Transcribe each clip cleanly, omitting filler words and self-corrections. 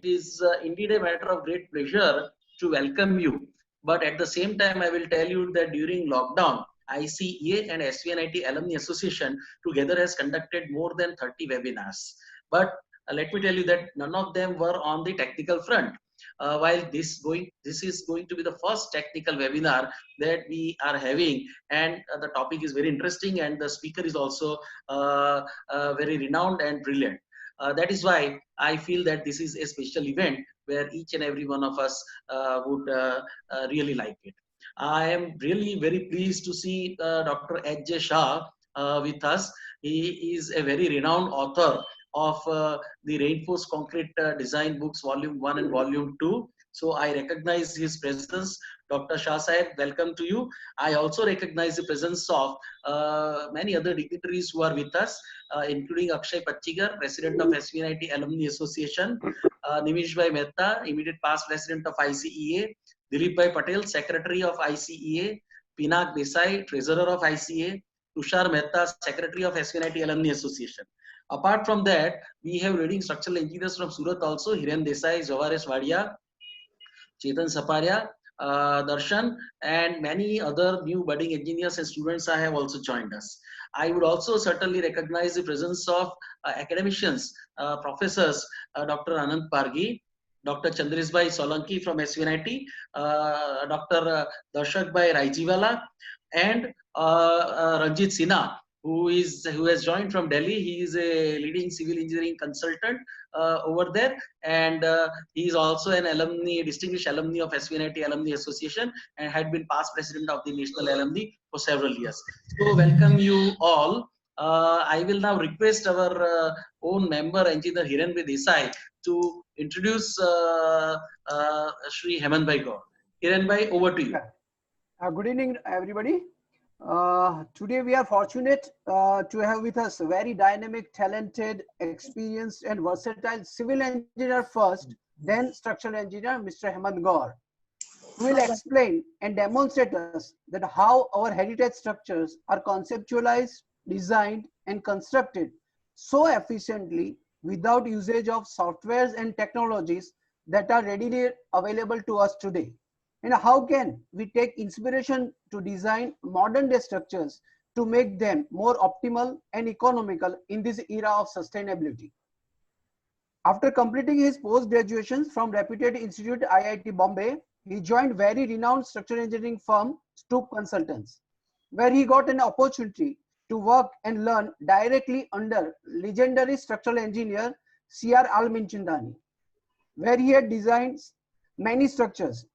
it is indeed a matter of great pleasure to welcome you. But at the same time, I will tell you that during lockdown, ICEA and SVNIT Alumni Association together has conducted more than 30 webinars. But let me tell you that none of them were on the technical front. While this is going to be the first technical webinar that we are having, and the topic is very interesting, and the speaker is also very renowned and brilliant. That is why I feel that this is a special event where each and every one of us would really like it. I am really very pleased to see Dr. H.J. Shah with us. He is a very renowned author of the Reinforced Concrete Design Books, Volume 1 and Volume 2. So I recognize his presence. Dr. Shah Sahib, welcome to you. I also recognize the presence of many other dignitaries who are with us, including Akshay Pachigar, President of SVNIT Alumni Association, Nimish Bhai Mehta, immediate past President of ICEA, Dilip Bhai Patel, Secretary of ICEA, Pinak Desai, Treasurer of ICEA, Tushar Mehta, Secretary of SVNIT Alumni Association. Apart from that, we have leading structural engineers from Surat also, Hiren Desai, Javares Wadia, Chetan Saparia, Darshan, and many other new budding engineers and students have also joined us. I would also certainly recognize the presence of academicians, professors, Dr. Anand Pargi, Dr. Chandrisbhai Solanki from SVNIT, Dr. Darshak Bhai Raijiwala, and Ranjit Sinha, who has joined from Delhi. He is a leading civil engineering consultant over there, and he is also an alumni, distinguished alumni of SVNIT Alumni Association, and had been past president of the National Alumni for several years. So welcome you all. I will now request our own member, Engineer Hiren Desai, to introduce Shri Hemant Bhai Gaur. Hiren Bhai, over to you. Good evening, everybody. Today we are fortunate to have with us a very dynamic, talented, experienced and versatile civil engineer first, then structural engineer, Mr. Hemant Gaur, who will explain and demonstrate us that how our heritage structures are conceptualized, designed and constructed so efficiently without usage of softwares and technologies that are readily available to us today. And how can we take inspiration to design modern day structures to make them more optimal and economical in this era of sustainability? After completing his post-graduation from reputed institute IIT Bombay, he joined very renowned structural engineering firm Stoop Consultants, where he got an opportunity to work and learn directly under legendary structural engineer C.R. Alminchindani, where he had designed many structures.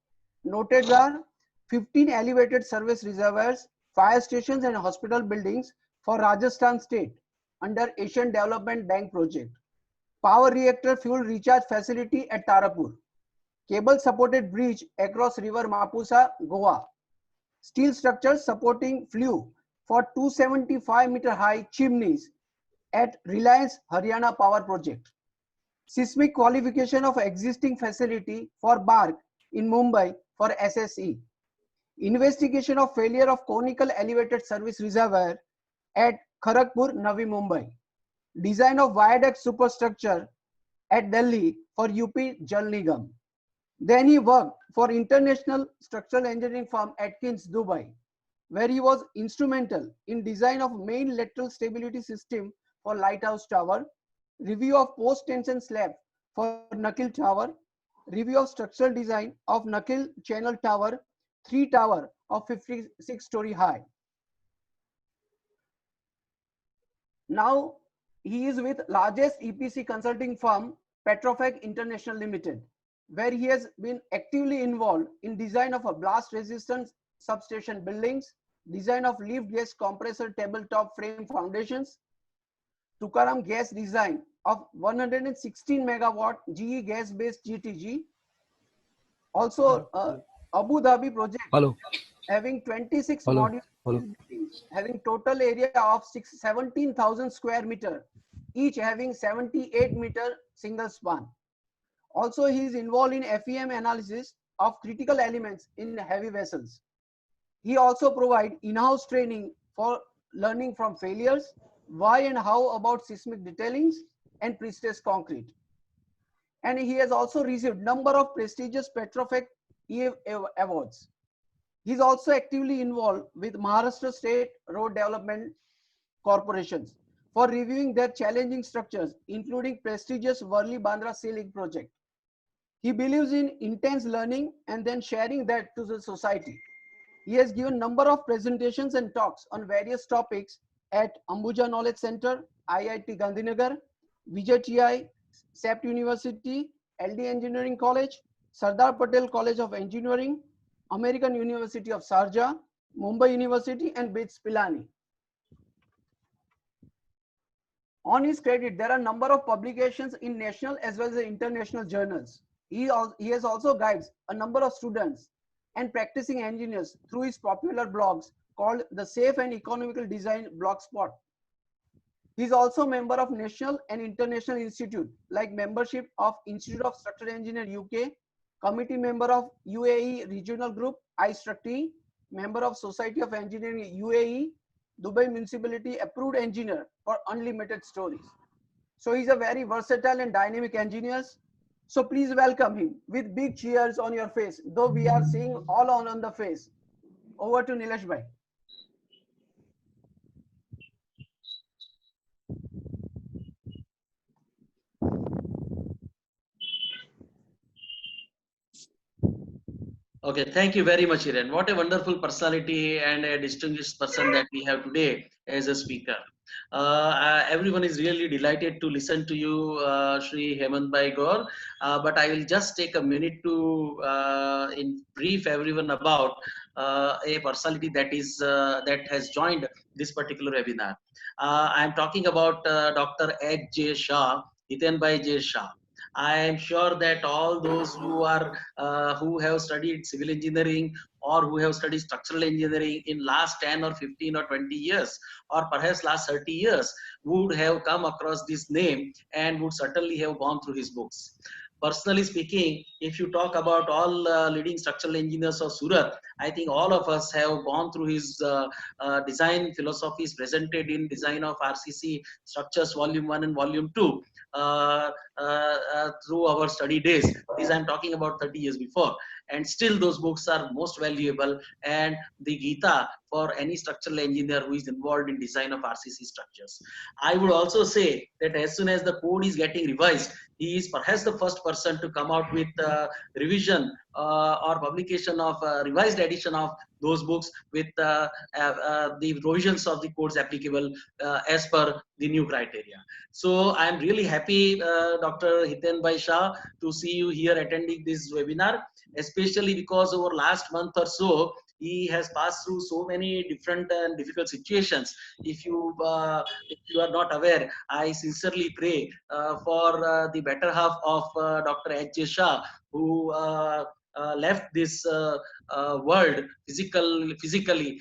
Noted are 15 elevated service reservoirs, fire stations and hospital buildings for Rajasthan state under Asian Development Bank project, power reactor fuel recharge facility at Tarapur, cable supported bridge across river Mapusa, Goa, steel structures supporting flue for 275-meter high chimneys at Reliance Haryana Power Project, seismic qualification of existing facility for BARC in Mumbai for SSE, investigation of failure of conical elevated service reservoir at Kharagpur, Navi Mumbai, design of viaduct superstructure at Delhi for UP Jal Nigam. Then he worked for international structural engineering firm Atkins, Dubai, where he was instrumental in design of main lateral stability system for Lighthouse Tower, review of post-tension slab for Nakil Tower, review of structural design of Nakil Channel Tower, 3 tower of 56-story high. Now he is with largest EPC consulting firm Petrofec International Limited, where he has been actively involved in design of a blast resistant substation buildings, design of lift gas compressor tabletop frame foundations, Tukaram gas design of 116 megawatt GE gas based GTG. Also Abu Dhabi project having 26 modules having total area of 17,000 square meter, each having 78-meter single span. Also he is involved in FEM analysis of critical elements in heavy vessels. He also provides in-house training for learning from failures, why and how about seismic detailings and pre-stress concrete. and he has also received number of prestigious Petrofac awards. He is also actively involved with Maharashtra State Road Development Corporations for reviewing their challenging structures, including prestigious Worli Bandra Sea Link project. He believes in intense learning and then sharing that to the society. He has given number of presentations and talks on various topics at Ambuja Knowledge Center, IIT Gandhinagar, VJTI, SAPT University, LD Engineering College, Sardar Patel College of Engineering, American University of Sharjah, Mumbai University, and BITS Pilani. On his credit, there are a number of publications in national as well as international journals. He has also guides a number of students and practicing engineers through his popular blogs called the Safe and Economical Design Blogspot. He is also a member of national and international institute like membership of Institute of Structural Engineer UK, committee member of UAE Regional Group, ISTRUCT, member of Society of Engineering UAE, Dubai Municipality approved engineer for Unlimited Stories. So he's a very versatile and dynamic engineer. So please welcome him with big cheers on your face, though we are seeing all on the face. Over to Nilesh Bhai. Okay, thank you very much, Hiren. What a wonderful personality and a distinguished person that we have today as a speaker. Everyone is really delighted to listen to you, Shri Hemant Bhai Gaur. But I will just take a minute to in brief everyone about a personality that is that has joined this particular webinar. I am talking about Dr. H. J. Shah, Hiten Bhai J. Shah. I am sure that all those who are who have studied civil engineering or who have studied structural engineering in last 10 or 15 or 20 years or perhaps last 30 years would have come across this name and would certainly have gone through his books. Personally speaking, if you talk about all leading structural engineers of Surat, I think all of us have gone through his design philosophies presented in Design of RCC Structures Volume 1 and Volume 2 through our study days. These I'm talking about 30 years before. And still those books are most valuable and the Gita for any structural engineer who is involved in design of RCC structures. I would also say that as soon as the code is getting revised, he is perhaps the first person to come out with revision or publication of revised edition of those books with the provisions of the codes applicable as per the new criteria. So I am really happy, Dr. Hiten Bhai Shah, to see you here attending this webinar, especially because over last month or so, he has passed through so many different and difficult situations. If you are not aware, I sincerely pray for the better half of Dr. H. J. Shah, who left this world physically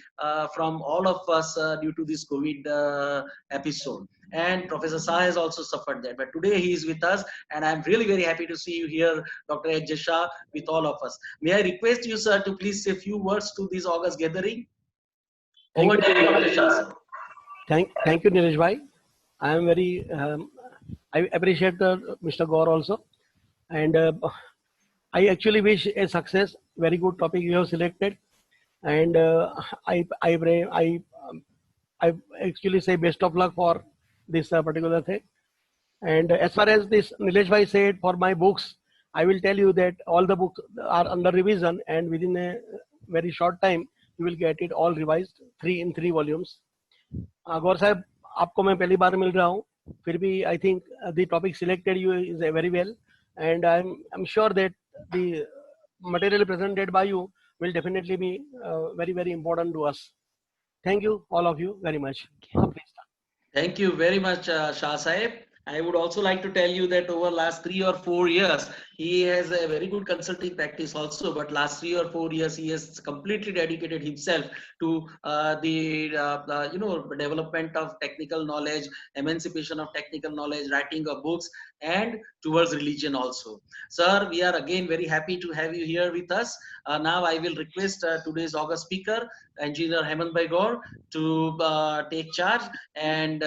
from all of us due to this COVID episode. And Professor Shah has also suffered that. But today he is with us, and I'm really very happy to see you here, Dr. H. J. Shah, with all of us. May I request you, sir, to please say a few words to this August gathering? Over to you, Dr. Shah, sir. Thank you, Nilesh Bhai. I am very, I appreciate Mr. Gaur also. And I actually wish a success. Very good topic you have selected. And I actually say best of luck for this particular thing. And as far as this Nilesh Bhai said, for my books, I will tell you that all the books are under revision, and within a very short time, you will get it all revised, 3 volumes. गौर साहब, आपको मैं पहली बार मिल रहा हूँ, फिर भी I think the topic selected you is very well, and I'm sure that the material presented by you will definitely be very important to us. Thank you, all of you, very much. Thank you very much, Shah Sahib. I would also like to tell you that over last 3 or 4 years, he has a very good consulting practice also, but last 3 or 4 years, he has completely dedicated himself to the development of technical knowledge, emancipation of technical knowledge, writing of books, and towards religion also. Sir, we are again very happy to have you here with us. Now I will request today's August speaker, Engineer Hemant Bhai Gaur, to take charge, and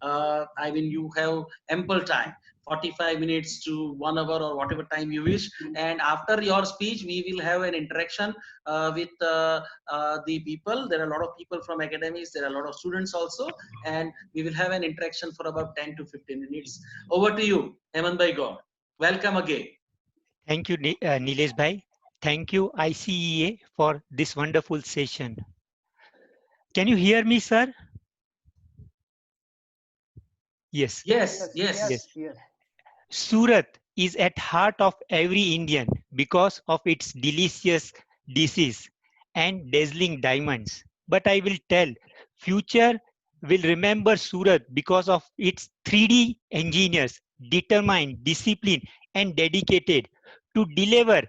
I mean, you have ample time 45 minutes to 1 hour or whatever time you wish. And after your speech, we will have an interaction with the people. There are a lot of people from academics. There are a lot of students also. And we will have an interaction for about 10 to 15 minutes. Over to you, Hemant Bhai God. Welcome again. Thank you, Nilesh Bhai. Thank you, ICEA, for this wonderful session. Can you hear me, sir? Yes. Yes, yes. Yes, yes. Surat is at heart of every Indian because of its delicious dishes and dazzling diamonds. But I will tell, future will remember Surat because of its 3D engineers, determined, disciplined, and dedicated to deliver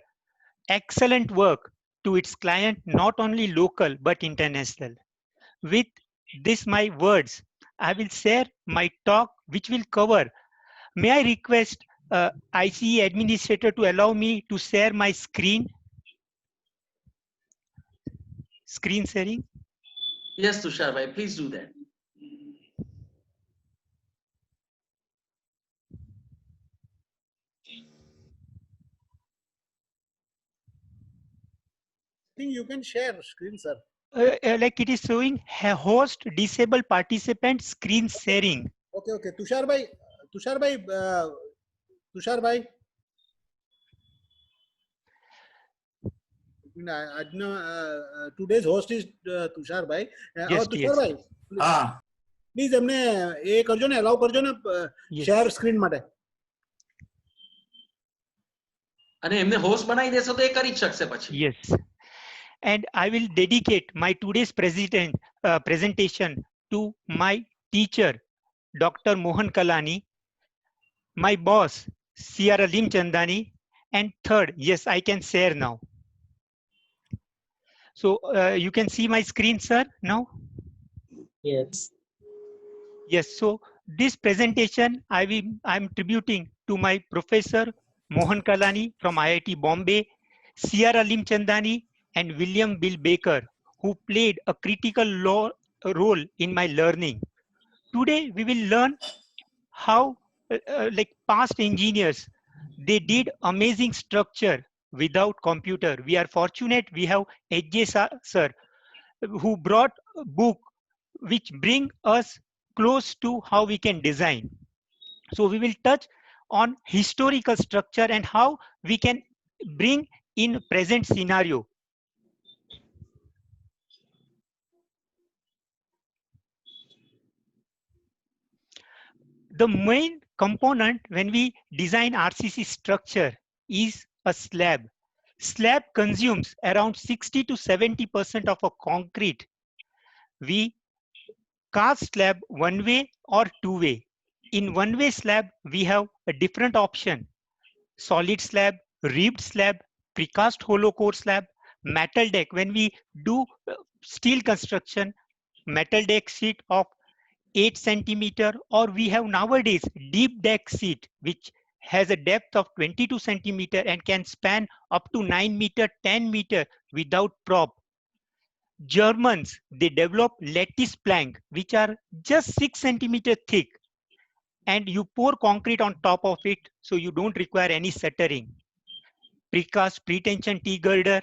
excellent work to its client, not only local but international. With this, my words, I will share my talk, which will cover. May I request ICE administrator to allow me to share my screen sharing? Yes, Tushar Bhai, please do that. I think you can share screen, sir. Like it is showing host disabled participant screen sharing. Okay, okay. Tushar bhai, Tushar bhai, Tushar bhai. Today's host is Tushar bhai. Yes, Tushar yes. bhai, please એમને એ કરજો ને allow કરજો ને Yes. share screen માટે. અને એમને host બનાવી દેશો તો એ કરી જ શકશે પછી. Yes. And I will dedicate my today's presentation to my teacher, Dr. Mohan Kalani, my boss, Sierra Lim Chandani, and third, yes, I can share now. So you can see my screen, sir, now? Yes. Yes, so this presentation I'm tributing to my professor Mohan Kalani from IIT Bombay, Sierra Lim Chandani, and William Bill Baker, who played a critical role in my learning. Today we will learn how like past engineers, they did amazing structure without computer. We are fortunate we have HJ sir who brought a book which bring us close to how we can design. So we will touch on historical structure and how we can bring in present scenario. The main component when we design RCC structure is a slab. Slab consumes around 60 to 70% of a concrete. We cast slab one way or two way. In one way slab, we have a different option: solid slab, ribbed slab, precast hollow core slab, metal deck. When we do steel construction, metal deck sheet of 8 centimeter, or we have nowadays deep deck sheet, which has a depth of 22 centimeter and can span up to 9 meter, 10 meter without prop. Germans, they develop lattice plank, which are just 6 centimeter thick, and you pour concrete on top of it, so you don't require any shuttering. Precast pretension T-girder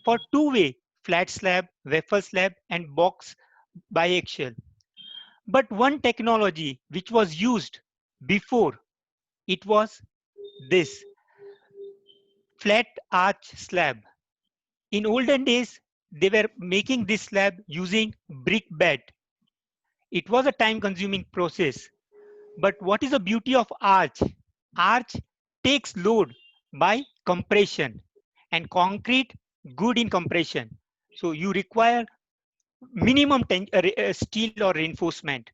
for two-way, flat slab, wafer slab, and box biaxial. But one technology which was used before, it was this flat arch slab. In olden days, they were making this slab using brick bed. It was a time-consuming process. But what is the beauty of arch? Arch takes load by compression, and concrete good in compression. So you require minimum steel or reinforcement.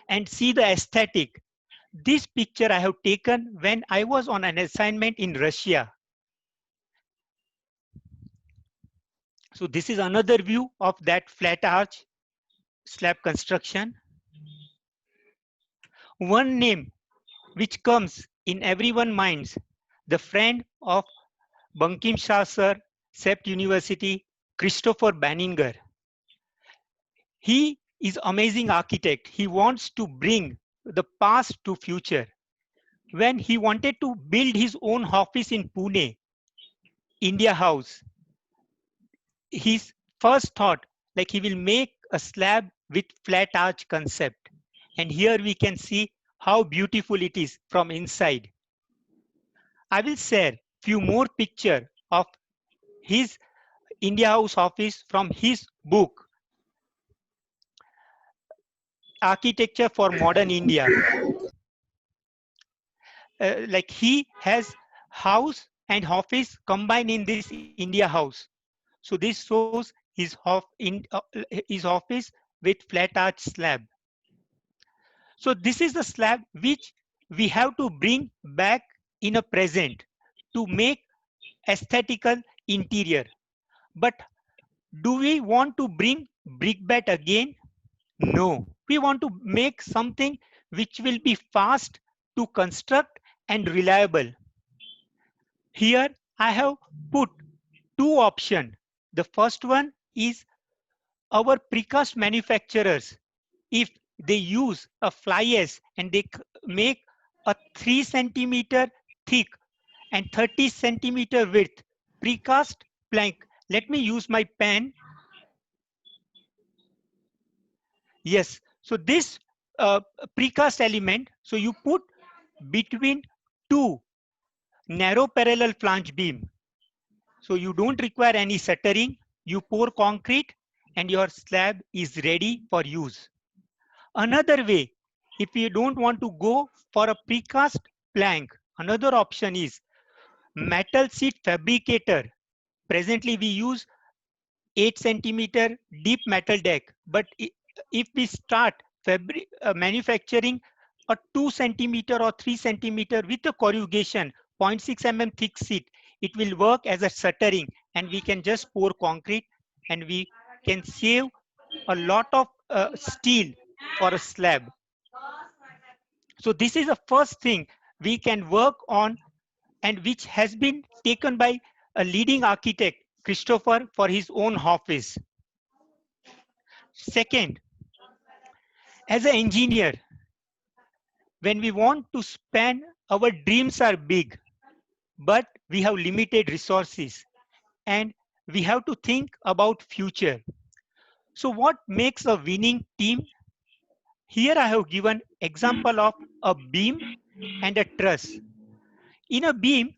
And see the aesthetic. This picture I have taken when I was on an assignment in Russia. So this is another view of that flat arch slab construction. One name which comes in everyone's minds, the friend of Bankim Shah sir, CEPT University, Christopher Banninger. He is amazing architect. He wants to bring the past to future. when he wanted to build his own office in Pune, India House, his first thought, like he will make a slab with flat arch concept. And here we can see how beautiful it is from inside. I will share few more picture of his India House office from his book, Architecture for Modern India. Like he has house and office combined in this India House. So this shows his office with flat arch slab. So this is the slab which we have to bring back in a present to make aesthetical interior. But do we want to bring brickbat again? No, we want to make something which will be fast to construct and reliable. Here I have put two options. The first one is our precast manufacturers. If they use a fly ash and they make a 3 centimeter thick and 30 centimeter width precast plank. Let me use my pen. Yes, so this precast element, so you put between two narrow parallel flange beam. So you don't require any shuttering. You pour concrete and your slab is ready for use. Another way, if you don't want to go for a precast plank, another option is metal sheet fabricator. Presently we use 8 centimeter deep metal deck, but if we start manufacturing a 2 centimeter or 3 centimeter with a corrugation 0.6 mm thick sheet, it will work as a shuttering and we can just pour concrete and we can save a lot of steel for a slab. So this is the first thing we can work on and which has been taken by a leading architect, Christopher, for his own office. Second, as an engineer, when we want to spend, our dreams are big, but we have limited resources and we have to think about future. So what makes a winning team? Here I have given example of a beam and a truss. In a beam,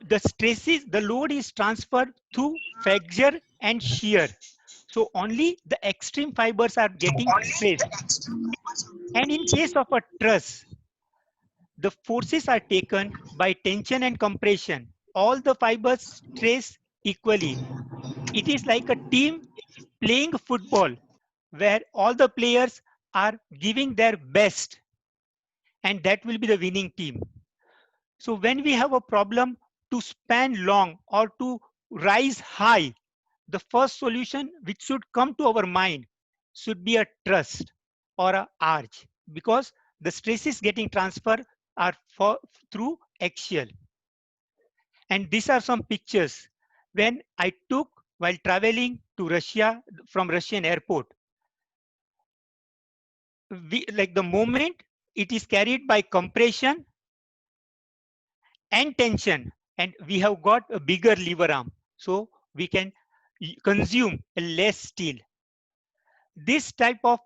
the load is transferred through flexure and shear. So only the extreme fibers are getting stressed. And in case of a truss, the forces are taken by tension and compression. All the fibers stress equally. It is like a team playing football where all the players are giving their best and that will be the winning team. So when we have a problem to span long or to rise high, the first solution which should come to our mind should be a truss or a arch because the stresses getting transferred are through axial. And these are some pictures when I took while traveling to Russia from Russian airport. Like the moment it is carried by compression and tension and we have got a bigger lever arm so we can consume less steel. This type of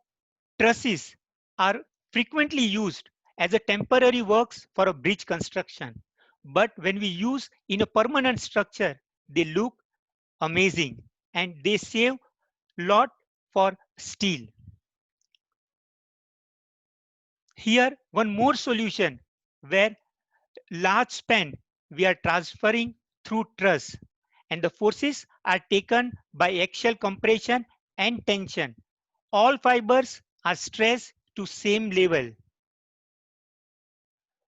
trusses are frequently used as a temporary works for a bridge construction. But when we use in a permanent structure, they look amazing and they save lot for steel. Here, one more solution where large span we are transferring through truss and the forces are taken by axial compression and tension. All fibers are stressed to same level.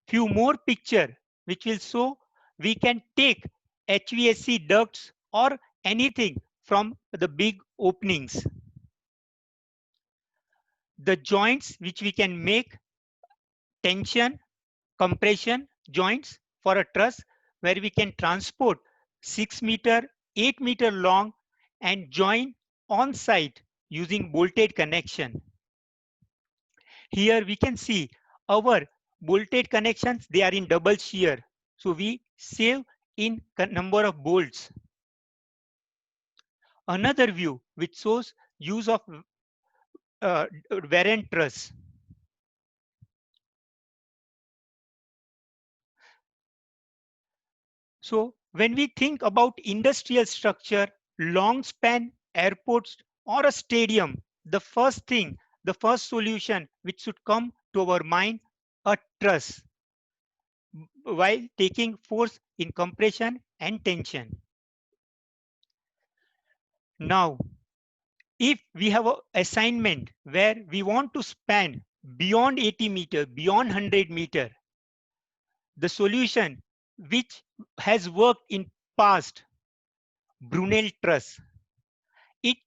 Few more picture which will show we can take HVAC ducts or anything from the big openings. The joints which we can make tension, compression joints for a truss where we can transport 6 meter, 8 meter long and join on site using bolted connection. Here we can see our bolted connections, they are in double shear. So we save in number of bolts. Another view which shows use of variant truss. So when we think about industrial structure, long span airports or a stadium, the first thing, the first solution which should come to our mind, a truss, while taking force in compression and tension. Now, if we have an assignment where we want to span beyond 80 meter, beyond 100 meter, the solution which has worked in past, Brunel truss. It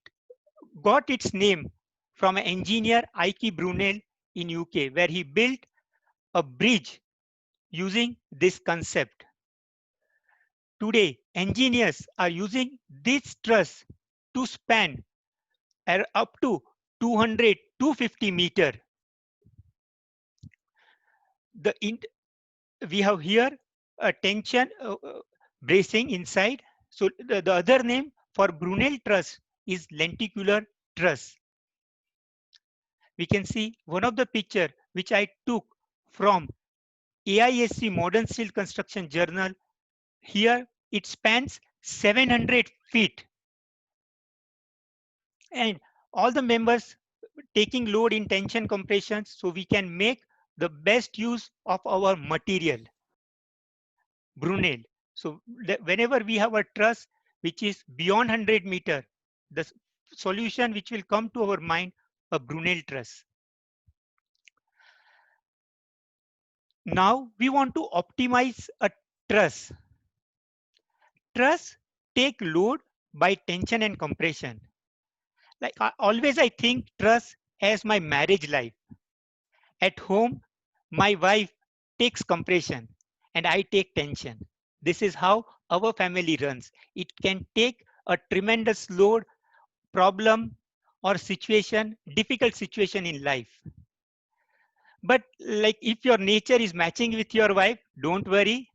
got its name from an engineer, Ike Brunel in UK, where he built a bridge using this concept. Today, engineers are using this truss to span up to 200, 250 meter. We have here a tension bracing inside. So the other name for Brunel truss is lenticular truss. We can see one of the picture which I took from AISC Modern Steel Construction Journal. Here it spans 700 feet. And all the members taking load in tension compressions, so we can make the best use of our material, Brunel. So whenever we have a truss which is beyond 100 meter, the solution which will come to our mind, a Brunel truss. Now we want to optimize a truss. Truss take load by tension and compression. Like always I think truss as my marriage life. At home, my wife takes compression and I take tension. This is how our family runs. It can take a tremendous load, problem or situation, difficult situation in life. But like if your nature is matching with your wife, don't worry.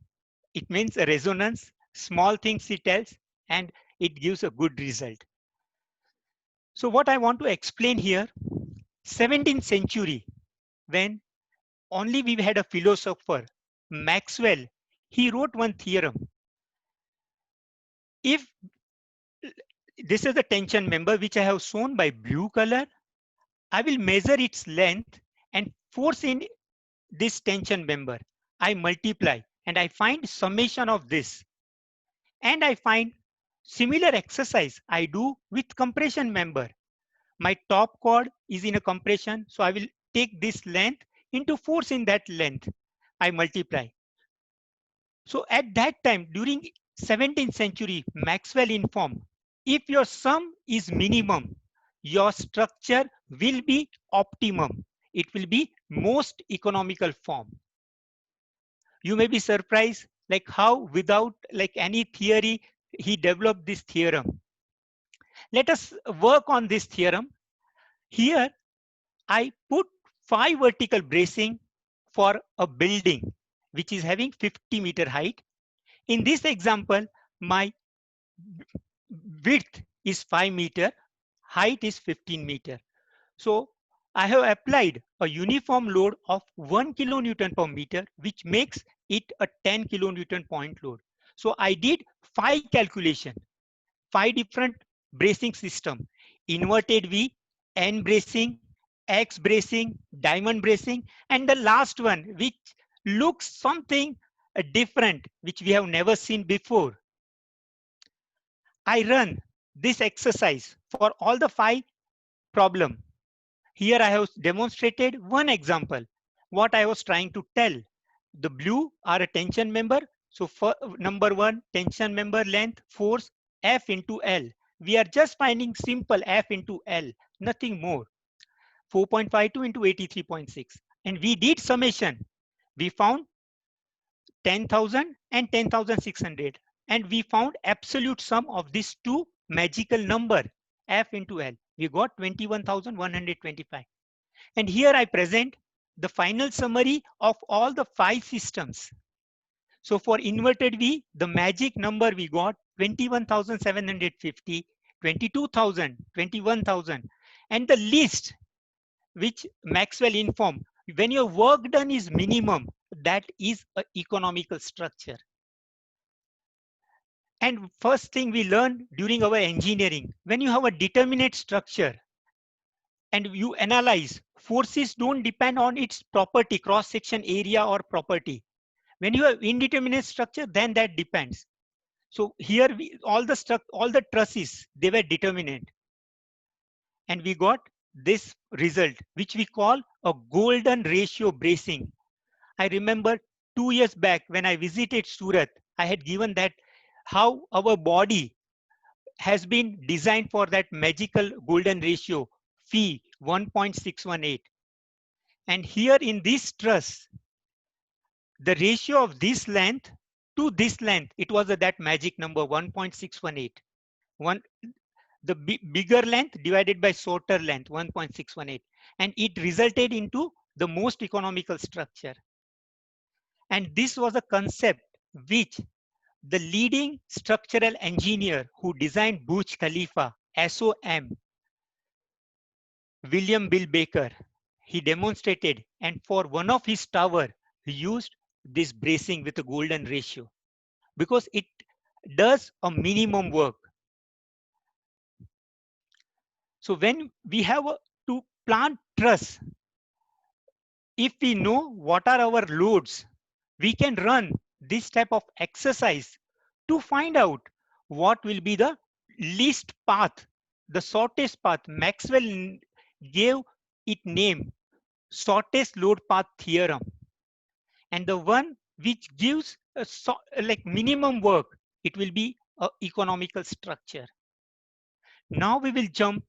It means a resonance, small things she tells, and it gives a good result. So what I want to explain here, 17th century, when only we had a philosopher, Maxwell, he wrote one theorem. If this is the tension member which I have shown by blue color, I will measure its length and force in this tension member. I multiply and I find summation of this. And I find similar exercise I do with compression member. My top chord is in a compression, so I will take this length into force in that length. I multiply. So at that time, during 17th century, Maxwell informed, if your sum is minimum, your structure will be optimum. It will be most economical form. You may be surprised like how without like any theory, he developed this theorem. Let us work on this theorem. Here, I put 5 vertical bracing for a building which is having 50 meter height. In this example, my width is 5 meter, height is 15 meter. So I have applied a uniform load of 1 kilonewton per meter, which makes it a 10 kilonewton point load. So I did 5 calculation, 5 different bracing system, inverted V, N bracing, X bracing, diamond bracing, and the last one, which looks something different, which we have never seen before. I run this exercise for all the 5 problem. Here I have demonstrated one example, what I was trying to tell. The blue are a tension member. So for number 1, tension member length, force, F into L. We are just finding simple F into L, nothing more. 4.52 into 83.6. And we did summation. We found 10,000 and 10,600. And we found absolute sum of these two magical number, F into L. We got 21,125. And here I present the final summary of all the 5 systems. So for inverted V, the magic number we got 21,750, 22,000, 21,000, and the least which Maxwell informed, when your work done is minimum, that is an economical structure. And first thing we learned during our engineering, when you have a determinate structure and you analyze, forces don't depend on its property, cross-section area or property. When you have indeterminate structure, then that depends. So here all the trusses, they were determinate. And we got this result, which we call a golden ratio bracing. I remember 2 years back when I visited Surat, I had given that how our body has been designed for that magical golden ratio, phi 1.618. And here in this truss, the ratio of this length to this length, it was that magic number 1.618. The bigger length divided by shorter length, 1.618. And it resulted into the most economical structure. And this was a concept which the leading structural engineer who designed Burj Khalifa, SOM, William Bill Baker, he demonstrated, and for one of his tower, he used this bracing with a golden ratio because it does a minimum work. So when we have to plant truss, if we know what are our loads, we can run this type of exercise to find out what will be the least path, the shortest path. Maxwell gave it name shortest load path theorem, and the one which gives like minimum work, it will be a economical structure. Now we will jump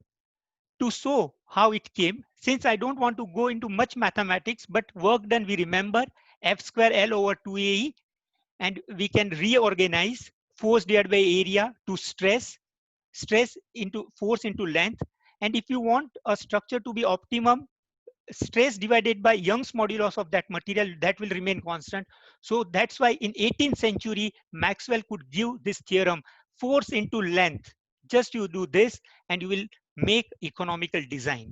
to show how it came. Since I don't want to go into much mathematics, but work done we remember F square L over 2AE, and we can reorganize force divided by area to stress into force into length. And if you want a structure to be optimum, stress divided by Young's modulus of that material, that will remain constant. So that's why in 18th century, Maxwell could give this theorem, force into length. Just you do this and you will make economical design.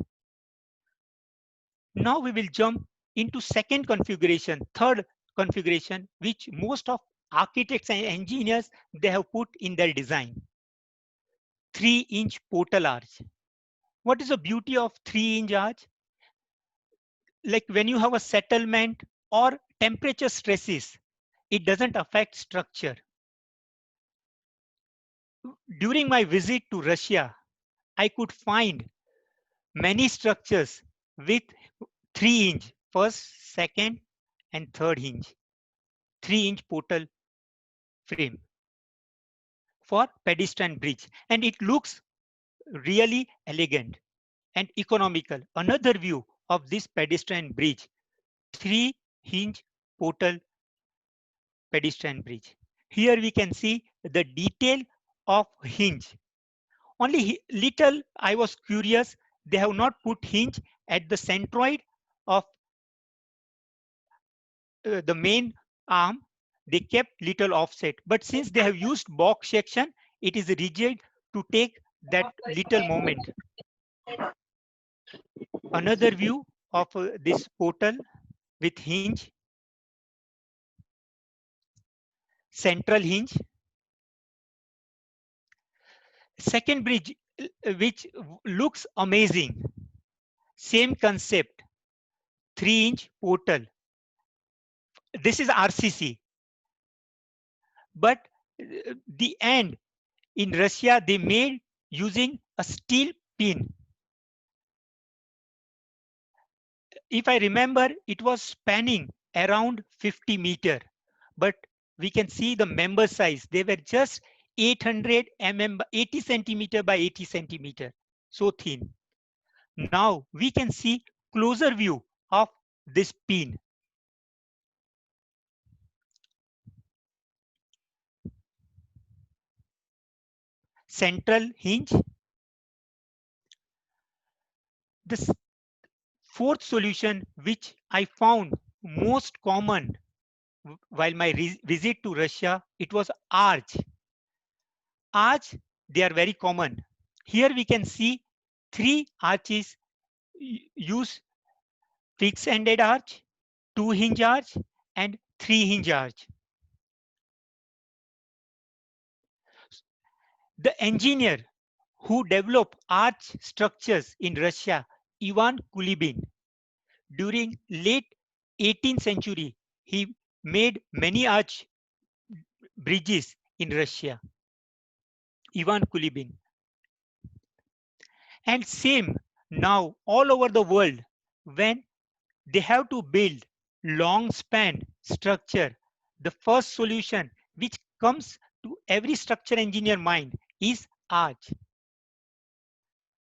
Now we will jump into second configuration, third configuration, which most of architects and engineers, they have put in their design. 3-inch portal arch. What is the beauty of 3-inch arch? Like when you have a settlement or temperature stresses, it doesn't affect structure. During my visit to Russia, I could find many structures with 3-inch, first, second, and third hinge, 3-inch portal frame for pedestrian bridge. And it looks really elegant and economical. Another view of this pedestrian bridge, 3-hinge portal pedestrian bridge. Here we can see the detail of hinge. Only little I was curious, they have not put hinge at the centroid of the main arm. They kept little offset, but since they have used box section, it is rigid to take that little moment. Another view of this portal with hinge, central hinge. Second bridge, which looks amazing. Same concept, 3-inch portal. This is RCC. But the end in Russia, they made using a steel pin. If I remember, it was spanning around 50 meter, but we can see the member size. They were just 800 mm, 80 centimeter by 80 centimeter, so thin. Now we can see closer view of this pin. Central hinge. This Fourth solution, which I found most common while my visit to Russia, it was arch. Arch, they are very common. Here we can see three arches use fixed ended arch, two hinge arch, and three hinge arch. The engineer who developed arch structures in Russia, Ivan Kulibin, during late 18th century, he made many arch bridges in Russia, Ivan Kulibin. And same now all over the world, when they have to build long span structure, the first solution which comes to every structure engineer mind is arch.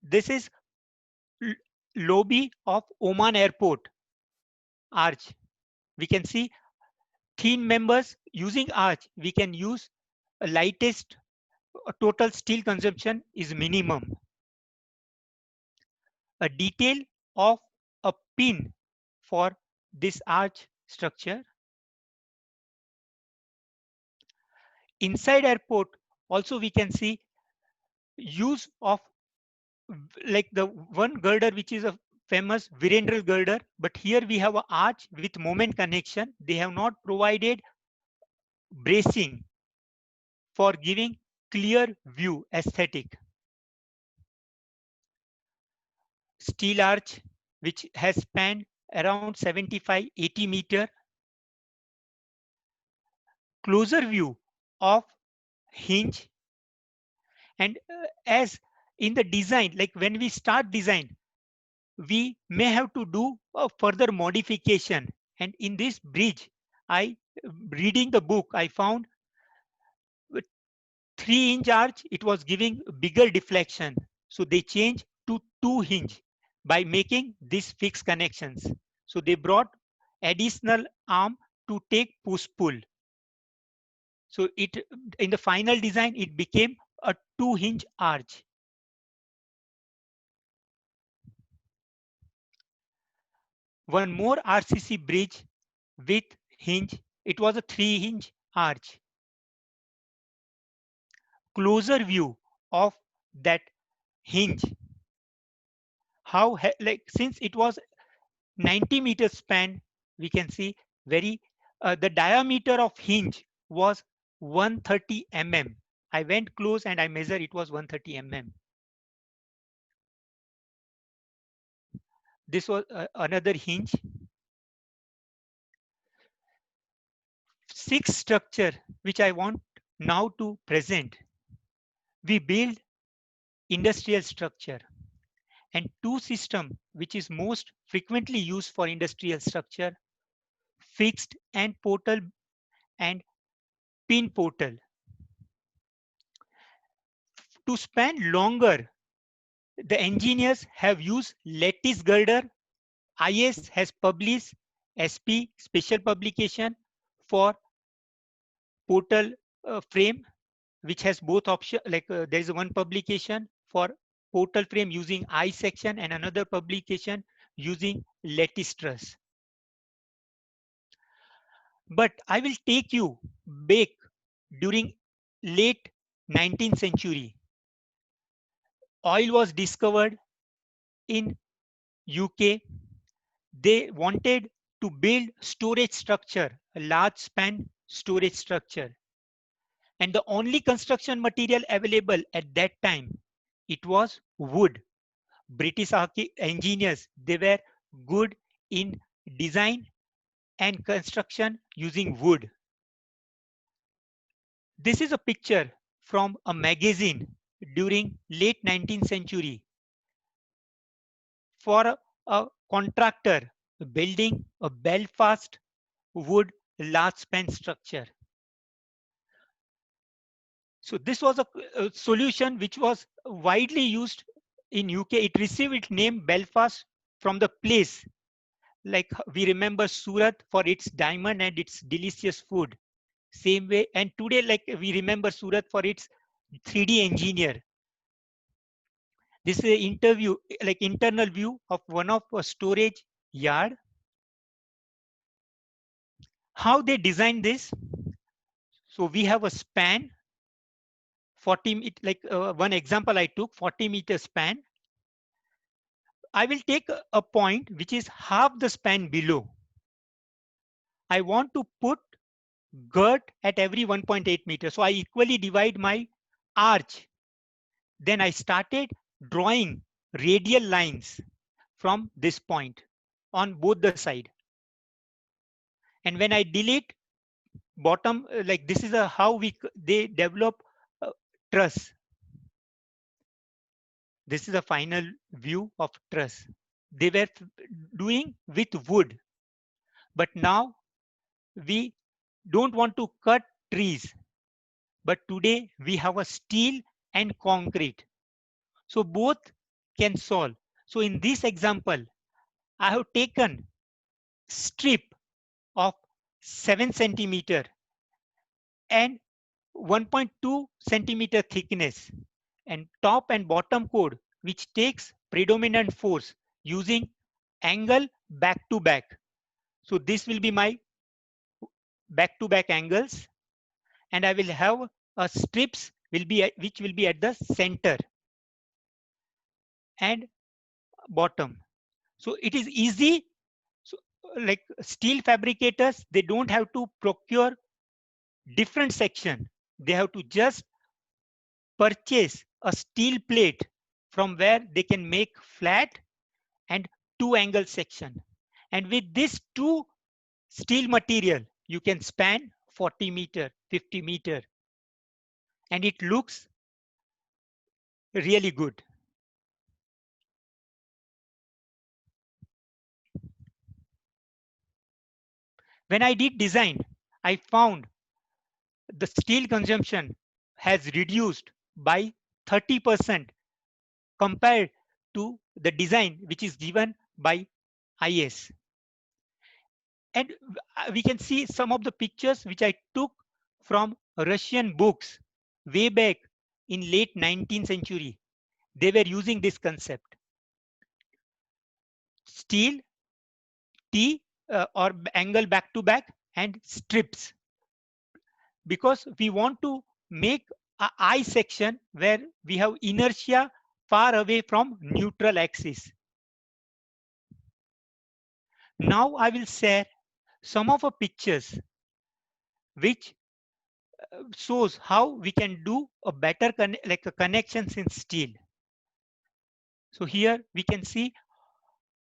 This is lobby of Oman Airport arch. We can see thin members using arch. We can use a lightest total steel consumption is minimum. A detail of a pin for this arch structure. Inside airport also we can see use of like the one girder which is a famous Virendra girder, but here we have an arch with moment connection. They have not provided bracing for giving clear view aesthetic. Steel arch which has spanned around 75-80 meter. Closer view of hinge, and as in the design, like when we start design, we may have to do a further modification. And in this bridge, reading the book, I found with 3-inch arch, it was giving bigger deflection. So they changed to 2 hinge by making these fixed connections. So they brought additional arm to take push-pull. So it in the final design, it became a 2-hinge arch. One more RCC bridge with hinge, it was a 3-hinge arch. Closer view of that hinge. How, like, since it was 90 meters span, we can see very, the diameter of hinge was 130 mm. I went close and I measured, it was 130 mm. This was another hinge. 6th structure which I want now to present. We build industrial structure, and 2 system which is most frequently used for industrial structure, fixed and portal and pin portal. To span longer, the engineers have used lattice girder. IS has published SP special publication for portal frame, which has both option, like there is one publication for portal frame using I section and another publication using lattice truss. But I will take you back during late 19th century. Oil was discovered in UK. They wanted to build storage structure, a large span storage structure. And the only construction material available at that time, it was wood. British engineers, they were good in design and construction using wood. This is a picture from a magazine during late 19th century for a contractor building a Belfast wood large span structure. So this was a solution which was widely used in UK. It received its name Belfast from the place. Like we remember Surat for its diamond and its delicious food. Same way, and today like we remember Surat for its 3D engineer. This is an interview, like internal view of one of a storage yard. How they designed this? So we have a span, 40, like one example I took, 40-meter span. I will take a point which is half the span below. I want to put girth at every 1.8 meters. So I equally divide my arch. Then I started drawing radial lines from this point on both the side. And when I delete bottom, like this is how they develop truss. This is the final view of truss. They were doing with wood, but now we don't want to cut trees. But today we have a steel and concrete. So both can solve. So in this example, I have taken strip of 7 centimeter and 1.2 centimeter thickness, and top and bottom chord which takes predominant force using angle back to back. So this will be my back to back angles, and I will have a strips which will be at the center and bottom. So it is easy. So like steel fabricators, they don't have to procure different section. They have to just purchase a steel plate from where they can make flat and two angle section. And with this two steel material, you can span 40 meter, 50 meter, and it looks really good. When I did design, I found the steel consumption has reduced by 30% compared to the design which is given by IS. And we can see some of the pictures which I took from Russian books way back in late 19th century. They were using this concept. Steel, T or angle back to back, and strips. Because we want to make a I section where we have inertia far away from neutral axis. Now I will share some of the pictures which shows how we can do a better like a connections in steel. So here we can see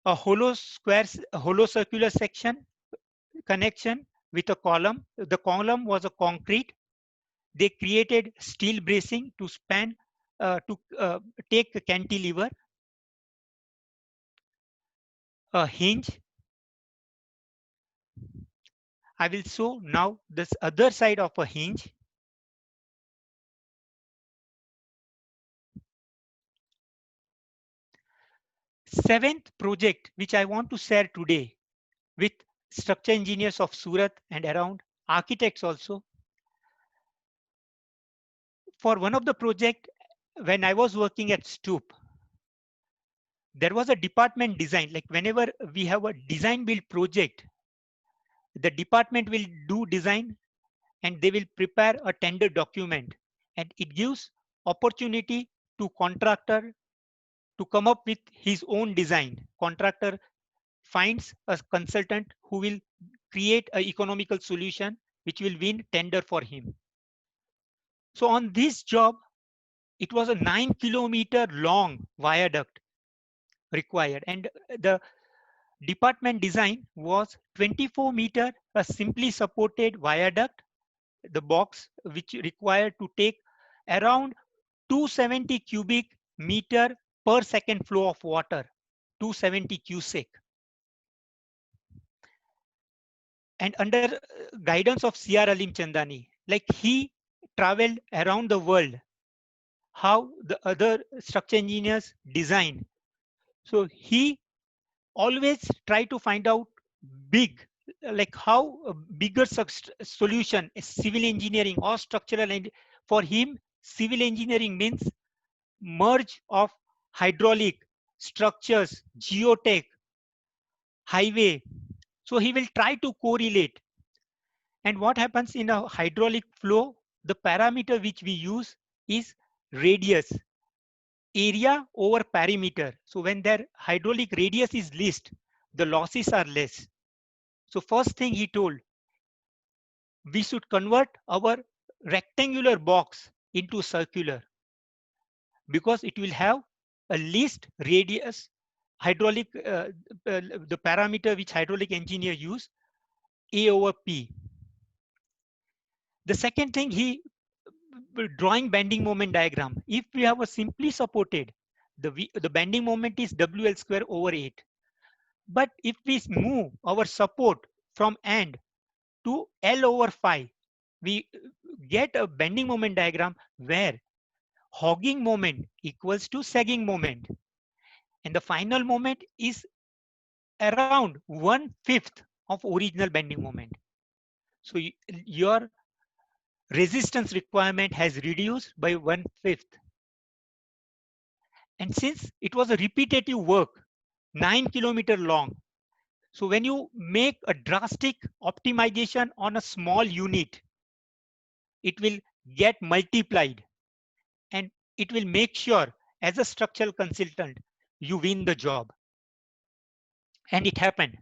a hollow circular section connection with a column. The column was a concrete. They created steel bracing to span to take a cantilever, a hinge. I will show now this other side of a hinge. Seventh project which I want to share today with structure engineers of Surat and around, architects also. For one of the project, when I was working at Stoop, there was a department design. Like whenever we have a design build project, the department will do design and they will prepare a tender document, and it gives opportunity to contractor to come up with his own design. Contractor finds a consultant who will create an economical solution which will win tender for him. So on this job, it was a 9-kilometer long viaduct required, and the department design was 24-meter, a simply supported viaduct, the box which required to take around 270 cubic meter per second flow of water, 270 cubic. And under guidance of C.R. Alim Chandani, like he traveled around the world, how the other structure engineers design. So he always try to find out big, like how a bigger solution is civil engineering or structural. And for him, civil engineering means merge of hydraulic, structures, geotech, highway. So he will try to correlate. And what happens in a hydraulic flow? The parameter which we use is radius, area over perimeter. So when their hydraulic radius is least, the losses are less. So first thing he told, we should convert our rectangular box into circular because it will have a least radius hydraulic, the parameter which hydraulic engineer use, A over P. The second thing, he drawing bending moment diagram. If we have a simply supported, the bending moment is WL square over 8. But if we move our support from end to L over 5, we get a bending moment diagram where hogging moment equals to sagging moment. And the final moment is around 1/5 of original bending moment. So your resistance requirement has reduced by 1/5. And since it was a repetitive work, 9 kilometers long, so when you make a drastic optimization on a small unit, it will get multiplied and it will make sure as a structural consultant, you win the job. And it happened.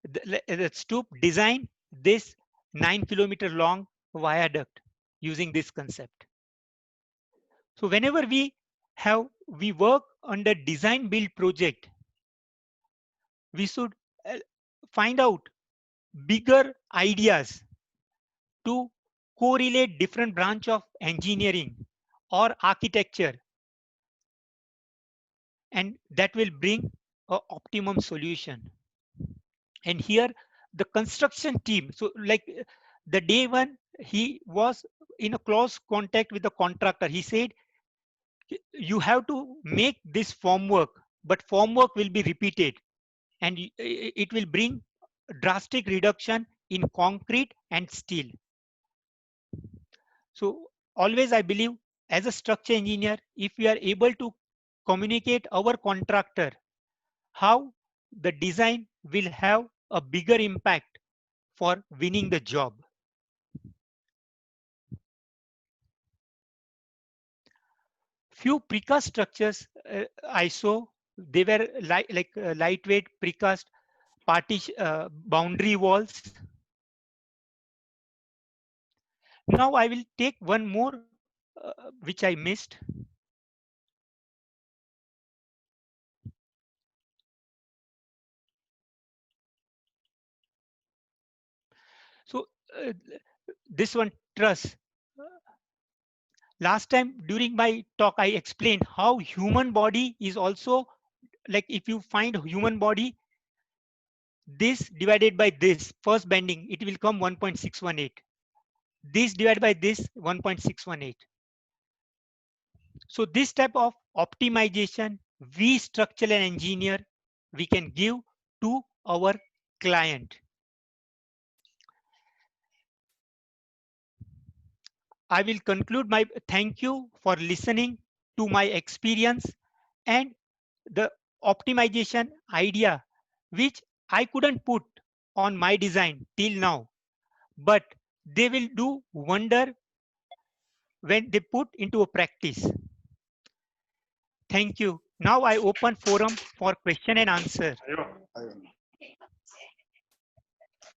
The Stoop designed this 9 kilometer long viaduct using this concept. So whenever we work on the design build project, we should find out bigger ideas to correlate different branch of engineering or architecture, and that will bring a optimum solution. And here the construction team, so like the day one, he was in a close contact with the contractor. He said, you have to make this formwork, but formwork will be repeated and it will bring drastic reduction in concrete and steel. So always I believe as a structure engineer, if we are able to communicate our contractor how the design will have a bigger impact for winning the job. Few precast structures I saw, they were lightweight precast partition boundary walls. Now I will take one more which I missed. So this one, truss. Last time during my talk, I explained how human body is also, like if you find human body, this divided by this first bending, it will come 1.618. This divided by this 1.618. So this type of optimization, we structural engineer, we can give to our client. I will conclude my thank you for listening to my experience and the optimization idea, which I couldn't put on my design till now, but they will do wonder when they put into a practice. Thank you. Now I open forum for question and answer.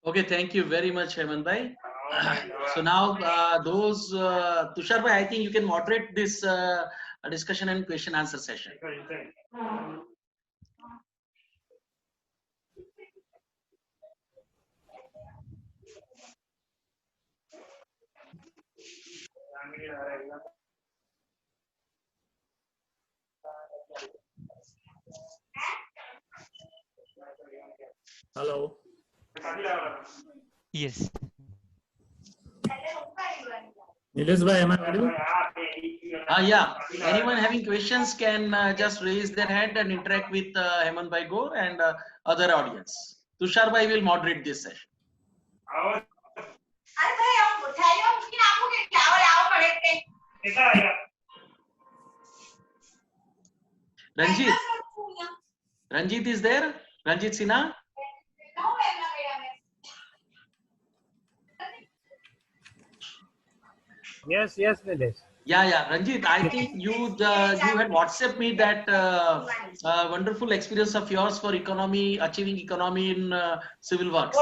Okay, thank you very much, Hemant bhai. So now Tushar bhai, I think you can moderate this discussion and question answer session. Hello. Yes. Nilesh bhai, am I audible? Yeah. Anyone having questions can just raise their hand and interact with Hemant bhai Gore and other audience. Tushar bhai will moderate this session. Ranjit. Ranjit is there? Ranjit Sinha? Yes, Nilesh. Yeah. Ranjit, I think you had WhatsApp me that wonderful experience of yours for achieving economy in civil works.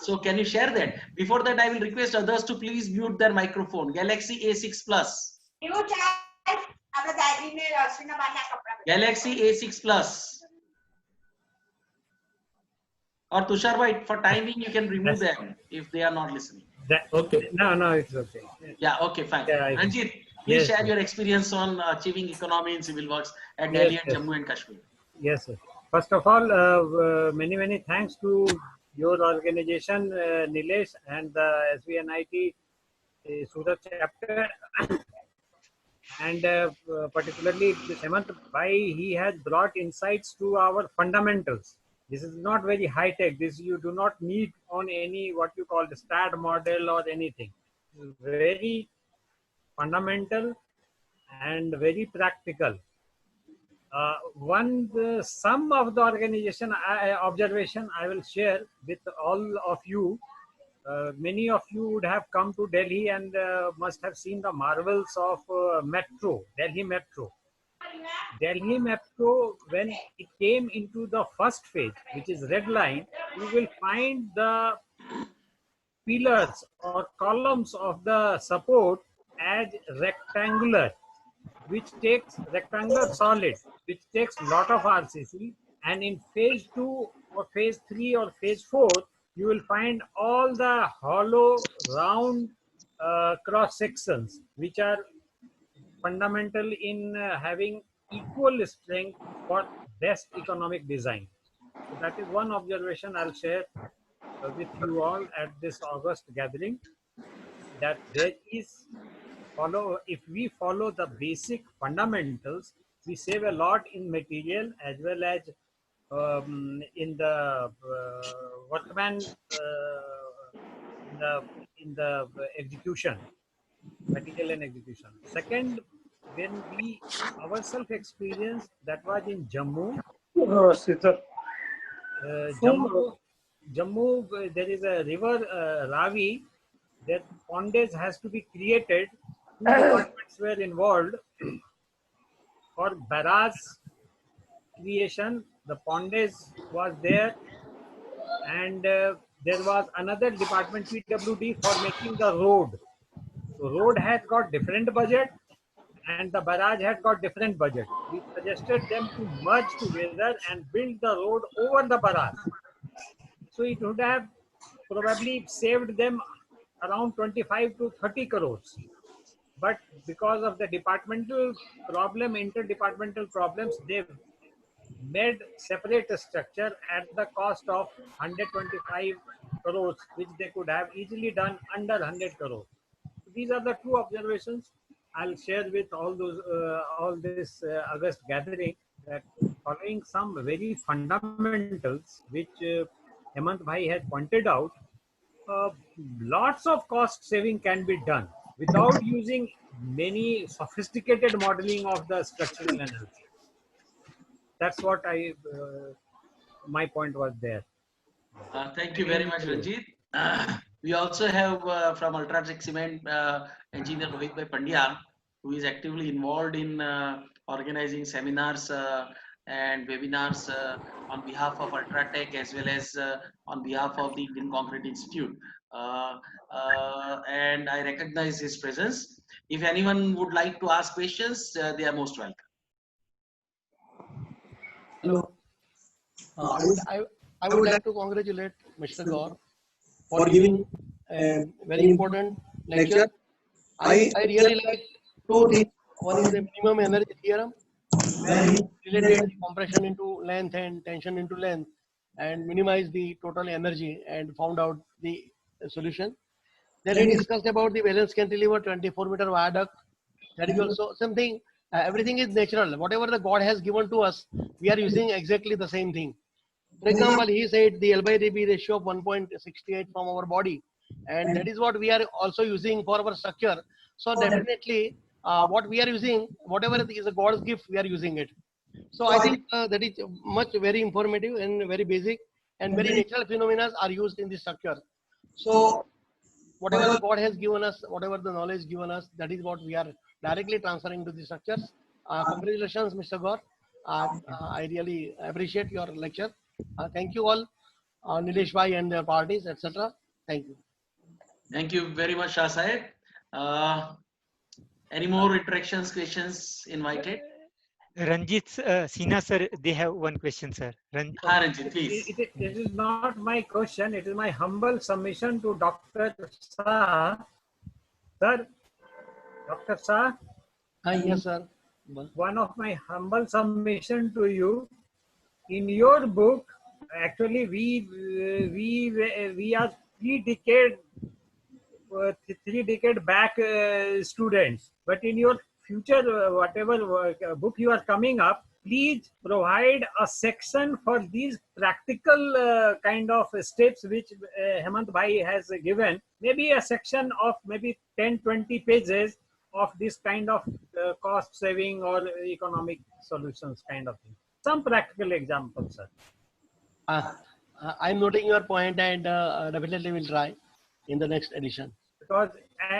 So can you share that? Before that, I will request others to please mute their microphone. Galaxy A6 Plus. Galaxy A6 Plus. Or Tushar Bhai, for timing, you can remove them if they are not listening. Okay. No, it's okay. Yeah, okay, fine. Yeah, Ranjit, please yes, share yes. your experience on achieving economy in civil works at Yes, Delhi and yes. Jammu and Kashmir. Yes, sir. First of all, many thanks to your organization, Nilesh, and the SVNIT Surat chapter, and particularly Hemant Bhai, he has brought insights to our fundamentals. This is not very high tech. This you do not need on any what you call the STAT model or anything. Very fundamental and very practical. Some of the organization observation I will share with all of you. Many of you would have come to Delhi and must have seen the marvels of Delhi Metro. Delhi Metro, when it came into the first phase, which is red line, you will find the pillars or columns of the support as rectangular, which takes rectangular solid, which takes lot of RCC. And in phase 2 or phase 3 or phase 4, you will find all the hollow round cross sections, which are fundamental in having equal strength for best economic design. So that is one observation I'll share with you all at this August gathering, that there is if we follow the basic fundamentals, we save a lot in material as well as in the workman in the execution, material and execution. Second, when we ourselves experienced, that was in Jammu. Jammu, there is a river Ravi. That pondage has to be created. Two departments were involved for barrage creation. The pondage was there, and there was another department, PWD, for making the road. So road had got different budget, and the barrage had got different budget. We suggested them to merge together and build the road over the barrage. So it would have probably saved them around 25 to 30 crores. But because of the interdepartmental problems, they've made separate structure at the cost of 125 crores, which they could have easily done under 100 crores. These are the two observations I'll share with all this August gathering, that following some very fundamentals which Hemant Bhai has pointed out, lots of cost saving can be done without using many sophisticated modeling of the structural analysis. That's what my point was there. Thank you very much, Ranjit. We also have from Ultratech Cement engineer Rohit Bhai Pandya, who is actively involved in organizing seminars and webinars on behalf of Ultratech as well as on behalf of the Indian Concrete Institute. And I recognize his presence. If anyone would like to ask questions, they are most welcome. Hello. I would like to congratulate Mr. Gaur for giving a very important lecture. I really like two things. One is the minimum energy theorem, where he related compression into length and tension into length and minimize the total energy and found out the solution. Then he discussed about the valence cantilever 24-meter viaduct. That is also something, everything is natural. Whatever the God has given to us, we are using exactly the same thing. For example, he said the L/Db ratio of 1.68 from our body, and that is what we are also using for our structure. So definitely, what we are using, whatever is a God's gift, we are using it. So I think that is much very informative and very basic and very natural phenomena are used in this structure. So whatever the God has given us, whatever the knowledge given us, that is what we are directly transferring to the structures. Congratulations, Mr. Gaur. I really appreciate your lecture. Thank you all, Nilesh Bhai and their parties, etc. Thank you. Thank you very much, Shah Sahib. Any more interactions, questions invited? Ranjit Sinha sir, they have one question, sir. Ranjit, please. It is not my question. It is my humble submission to Dr. Shah. Sir, Dr. Shah. Yes, sir. One of my humble submission to you. In your book, actually, we are 3 decade back students. But in your future, whatever book you are coming up, please provide a section for these practical kind of steps which Hemant Bhai has given. Maybe a section of maybe 10-20 pages of this kind of cost saving or economic solutions kind of thing. Some practical examples, sir. I'm noting your point and definitely will try in the next edition. Because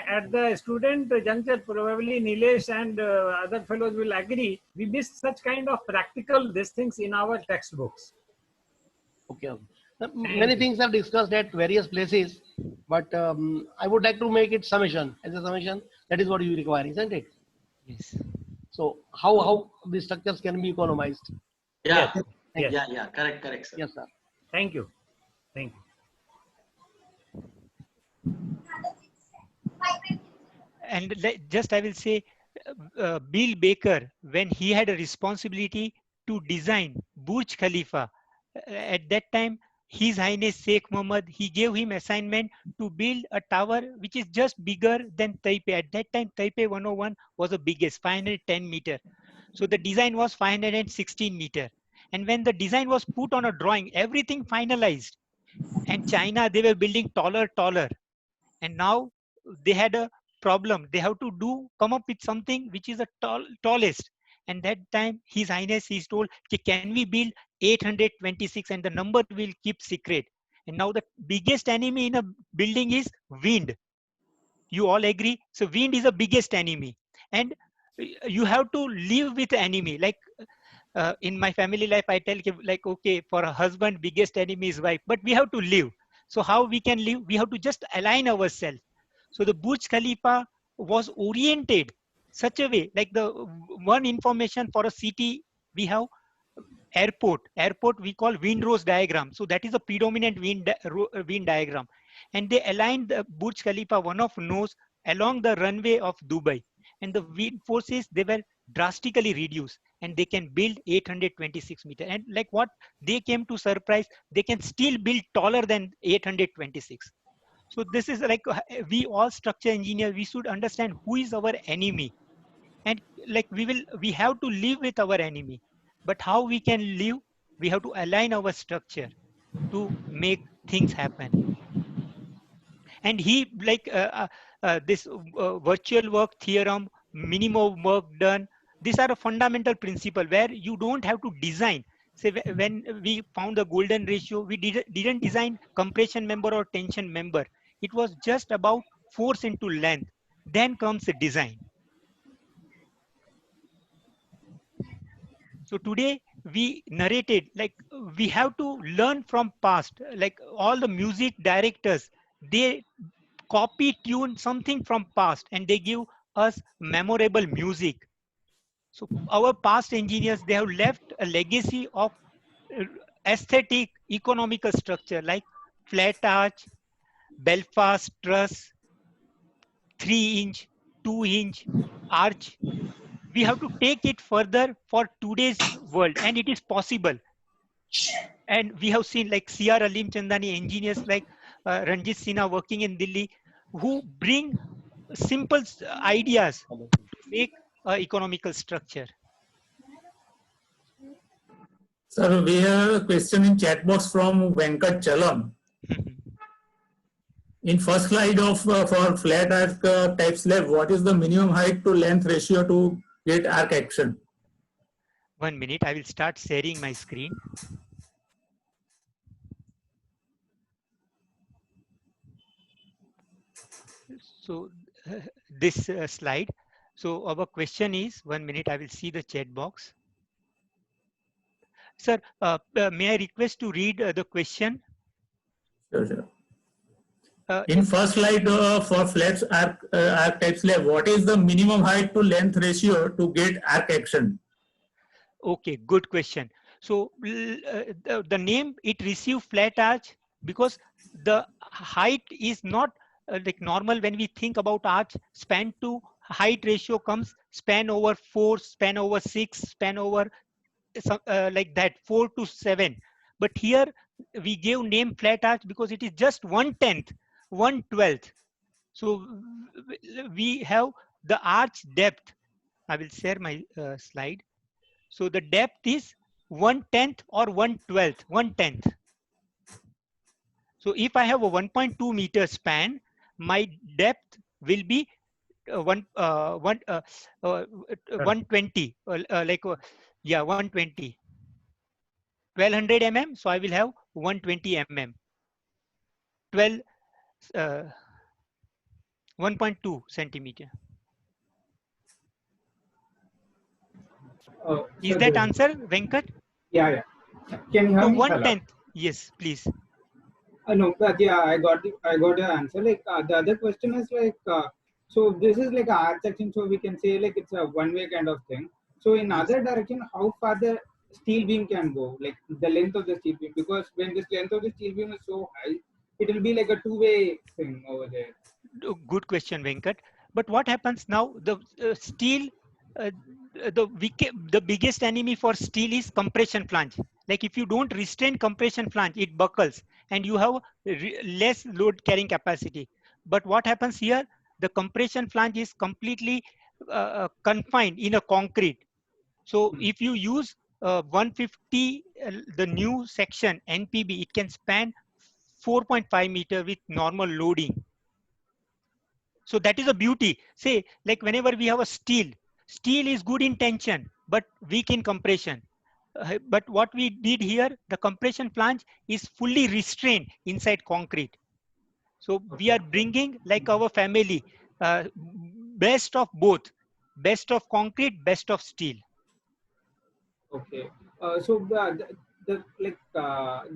at the student juncture, probably Nilesh and other fellows will agree, we miss such kind of practical these things in our textbooks. Okay. Many things are discussed at various places, but I would like to make it summation. As a summation, that is what you require, isn't it? Yes. So how the structures can be economized? Yeah. Yes. Yeah. Correct, sir. Yes, sir. Thank you. Thank you. And just I will say, Bill Baker, when he had a responsibility to design Burj Khalifa, at that time, His Highness Sheikh Mohammed, he gave him assignment to build a tower which is just bigger than Taipei. At that time, Taipei 101 was the biggest, 510 meter. So the design was 516 meter. And when the design was put on a drawing, everything finalized. And China, they were building taller. And now they had a problem. They have to come up with something which is the tallest. And that time, His Highness, he's told, can we build 826 and the number will keep secret. And now the biggest enemy in a building is wind. You all agree? So wind is the biggest enemy. And you have to live with the enemy. Like in my family life, I tell like, okay, for a husband, biggest enemy is wife, but we have to live. So how we can live? We have to just align ourselves. So the Burj Khalifa was oriented such a way, like the one information for a city, we have airport we call windrose diagram. So that is a predominant wind diagram. And they aligned the Burj Khalifa, one of nose, along the runway of Dubai. And the wind forces, they were drastically reduced and they can build 826 meter. And like what they came to surprise, they can still build taller than 826. So this is like, we all structure engineers, we should understand who is our enemy. And like we have to live with our enemy. But how we can live? We have to align our structure to make things happen. And he like this virtual work theorem, minimum work done. These are a fundamental principle where you don't have to design. Say when we found the golden ratio, we didn't design compression member or tension member. It was just about force into length. Then comes the design. So today we narrated, like we have to learn from past, like all the music directors, they copy tune something from past and they give us memorable music. So our past engineers, they have left a legacy of aesthetic economical structure like flat arch, Belfast truss, 3-inch, 2-inch arch. We have to take it further for today's world, and it is possible. And we have seen like C.R. Alim Chandani engineers like Ranjit Sinha working in Delhi, who bring simple ideas to make an economical structure. Sir, we have a question in chat box from Venkat Chalam. In first slide of for flat arc type slab, what is the minimum height to length ratio to get arc action? 1 minute. I will start sharing my screen. So this slide. So our question is, 1 minute. I will see the chat box. Sir, may I request to read the question? Sure, sure. Uh, In first slide for flat arc type slab, what is the minimum height to length ratio to get arc action? Okay, good question. So the name it received flat arch because the height is not like normal. When we think about arch, span to height ratio comes span over 4, span over 6, span over like that 4 to 7. But here we gave name flat arch because it is just 1/10, 1/12. So we have the arch depth. I will share my slide. So the depth is 1/10 or 1/12, 1/10. So if I have a 1.2 meter span, my depth will be 120, yeah, 120. 1200 mm, so I will have 120 mm. 12, 1.2 centimeter. Is that answer, Venkat? Yeah, yeah. Can you hear So me? 1/10. Yes, please. No, but yeah, I got your answer. Like the other question is like, so this is like a R section, so we can say like it's a one-way kind of thing. So in Yes. other direction, how far the steel beam can go, like the length of the steel beam, because when this length of the steel beam is so high, it will be like a two-way thing over there. Good question, Venkat. But what happens now? The steel, uh, the biggest enemy for steel is compression flange. Like if you don't restrain compression flange, it buckles and you have less load carrying capacity. But what happens here? The compression flange is completely confined in a concrete. So if you use 150, the new section NPB, it can span 4.5 meter with normal loading. So that is a beauty. Say, like whenever we have a steel is good in tension, but weak in compression. But what we did here, the compression flange is fully restrained inside concrete. So we are bringing like our family, best of both, best of concrete, best of steel. Okay. So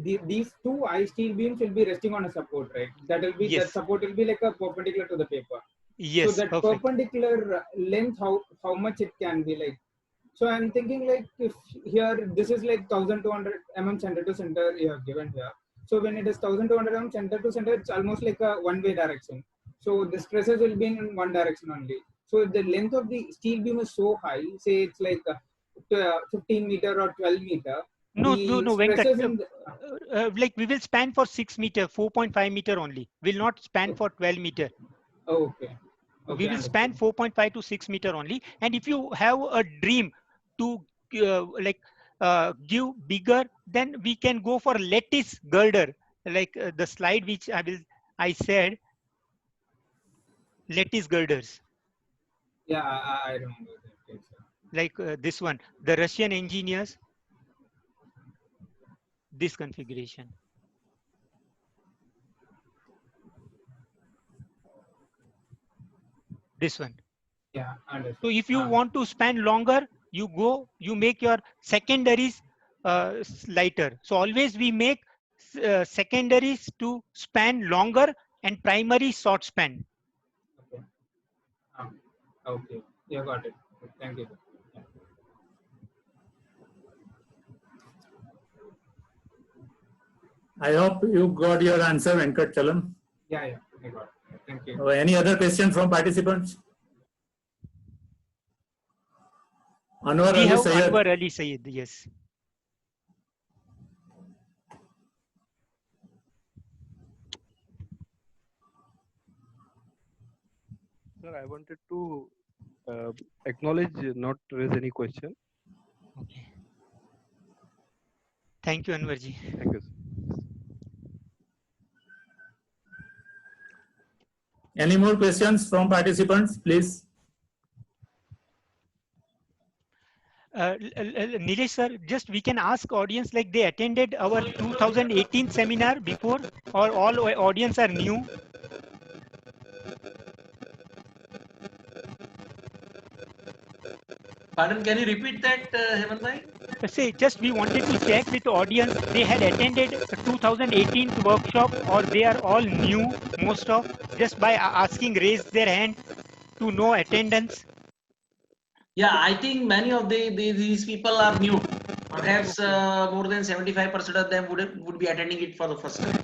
these two I steel beams will be resting on a support, right? Yes. That support will be like a perpendicular to the paper. Yes, So that perfect. perpendicular length, how much it can be like. So I'm thinking like if here this is like 1200 mm center to center you have given here. So when it is 1200 mm center to center, it's almost like a one-way direction. So the stresses will be in one direction only. So if the length of the steel beam is so high, say it's like 15 meter or 12 meter, No, the Venkat. stresses in the, Like we will span for 6 meter, 4.5 meter only. Will not span for 12 meter. okay. We will span 4.5 to 6 meter only. And if you have a dream to give bigger, then we can go for lattice girder, like the slide which I said, lattice girders. Yeah, I remember that. Yes, Like this one, the Russian engineers, this configuration. This one. yeah, understood. So if you want to span longer, you make your secondaries lighter. So always we make secondaries to span longer and primary short span. Okay. Okay. Yeah, got it. Thank you. Yeah. I hope you got your answer, Venkat Chalam. Yeah, I got it. Thank you. Any other question from participants? Anwar We Ali have Sayyed. Anwar Ali Sayyed, yes. Sir, I wanted to acknowledge, not raise any question. Okay. Thank you, Anwarji. Thank you. Any more questions from participants, please? Nilesh sir, just we can ask audience like they attended our 2018 seminar before, or all audience are new. Pardon, can you repeat that, Hemant bhai? Say just we wanted to check with the audience they had attended a 2018 workshop or they are all new, most of, just by asking raise their hand to know attendance. Yeah, I think many of these people are new. Perhaps more than 75% of them would be attending it for the first time.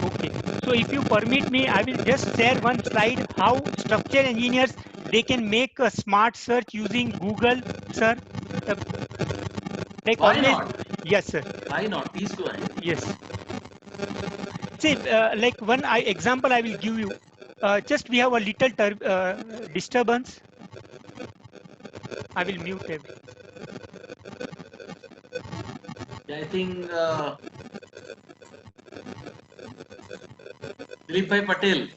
Okay, so if you permit me, I will just share one slide how structural engineers they can make a smart search using Google, sir. Uh, like Why always, not? yes, sir. Why not? Please go ahead. Yes. See, like one example I will give you. Just we have a little disturbance. I will mute everything. Yeah, I think Dilip Bhai Patel.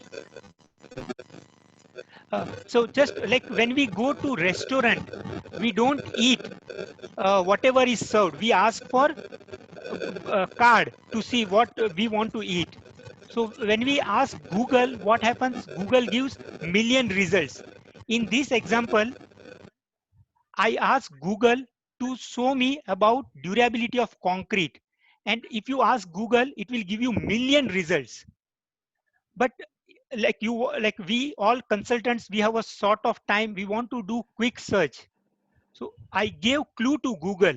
So just like when we go to restaurant, we don't eat whatever is served. We ask for a card to see what we want to eat. So when we ask Google, what happens? Google gives million results. In this example, I ask Google to show me about durability of concrete. And if you ask Google, it will give you million results. But like we all consultants, we have a sort of time, we want to do quick search. So I gave clue to Google.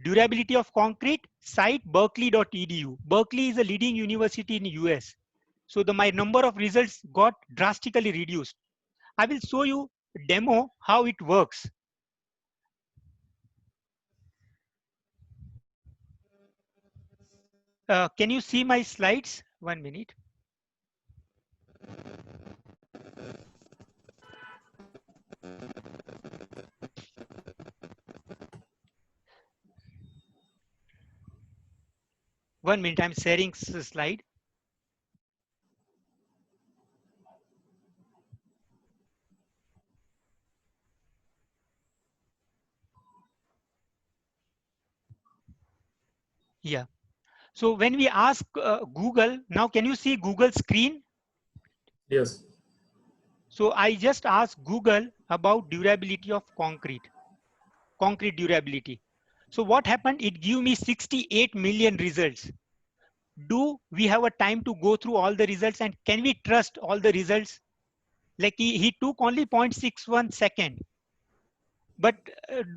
Durability of concrete, site berkeley.edu. Berkeley is a leading university in US. So my number of results got drastically reduced. I will show you demo how it works. Can you see my slides? 1 minute. One minute, I'm sharing slide. Yeah. So when we ask Google, now can you see Google screen? Yes. So I just asked Google about durability of concrete durability. So what happened? It gave me 68 million results. Do we have a time to go through all the results and can we trust all the results? Like he took only 0.61 second, but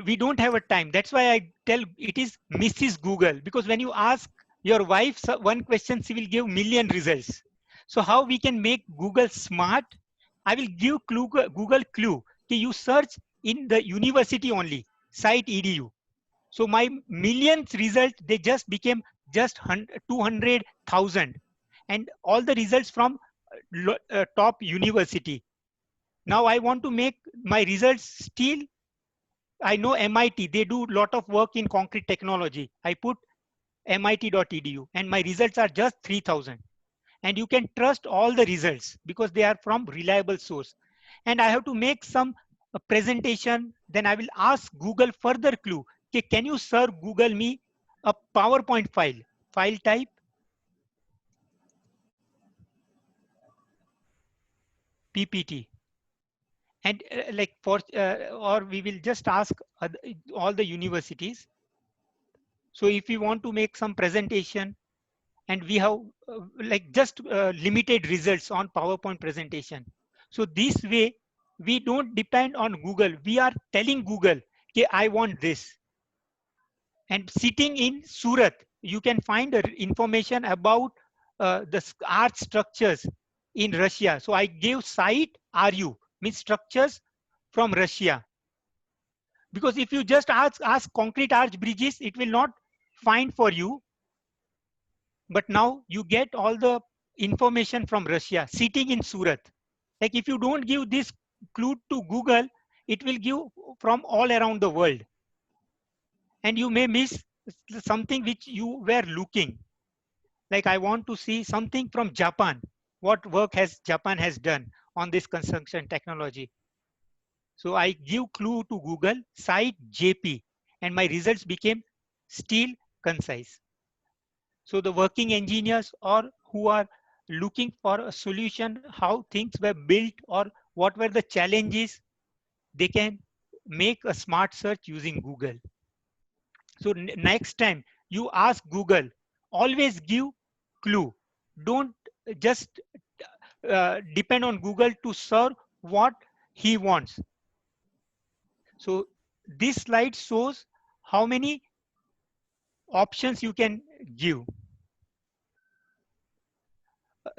we don't have a time. That's why I tell it is Mrs. Google, because when you ask your wife one question, she will give million results. So how we can make Google smart? I will give Google clue. Okay, you search in the university only, site edu. So my millions result, they just became just 200,000 and all the results from top university. Now I want to make my results still. I know MIT, they do lot of work in concrete technology. I put MIT.edu and my results are just 3,000. And you can trust all the results because they are from reliable source. And I have to make some presentation. Then I will ask Google further clue. Okay, can you sir Google me a PowerPoint file type? PPT. And like for, or we will just ask all the universities. So if we want to make some presentation and we have like just limited results on PowerPoint presentation. So this way, we don't depend on Google. We are telling Google, okay, I want this. And sitting in Surat, you can find information about the art structures in Russia. So I gave site RU, means structures from Russia. Because if you just ask concrete arch bridges, it will not find for you. But now you get all the information from Russia sitting in Surat. Like if you don't give this clue to Google, it will give from all around the world. And you may miss something which you were looking. Like I want to see something from Japan. What work has Japan has done on this construction technology? So I give clue to Google, site JP, and my results became still concise. So the working engineers or who are looking for a solution, how things were built or what were the challenges, they can make a smart search using Google. So next time you ask Google, always give clue. Don't just depend on Google to serve what he wants. So this slide shows how many options you can give,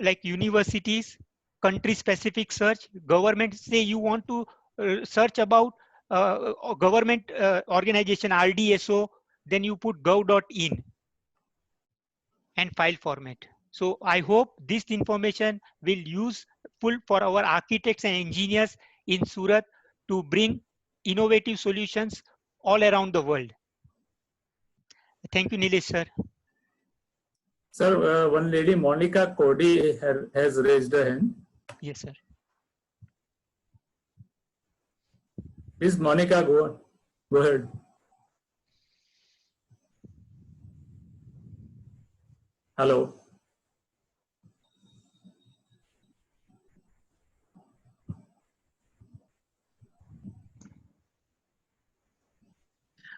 like universities, country specific search, government. Say you want to search about government organization RDSO, then you put gov.in and file format. So I hope this information will useful for our architects and engineers in Surat to bring innovative solutions all around the world. Thank you, Nilesh sir. Sir, one lady, Monica Cody, has raised her hand. Yes, sir. Please, Monica, go ahead. Hello.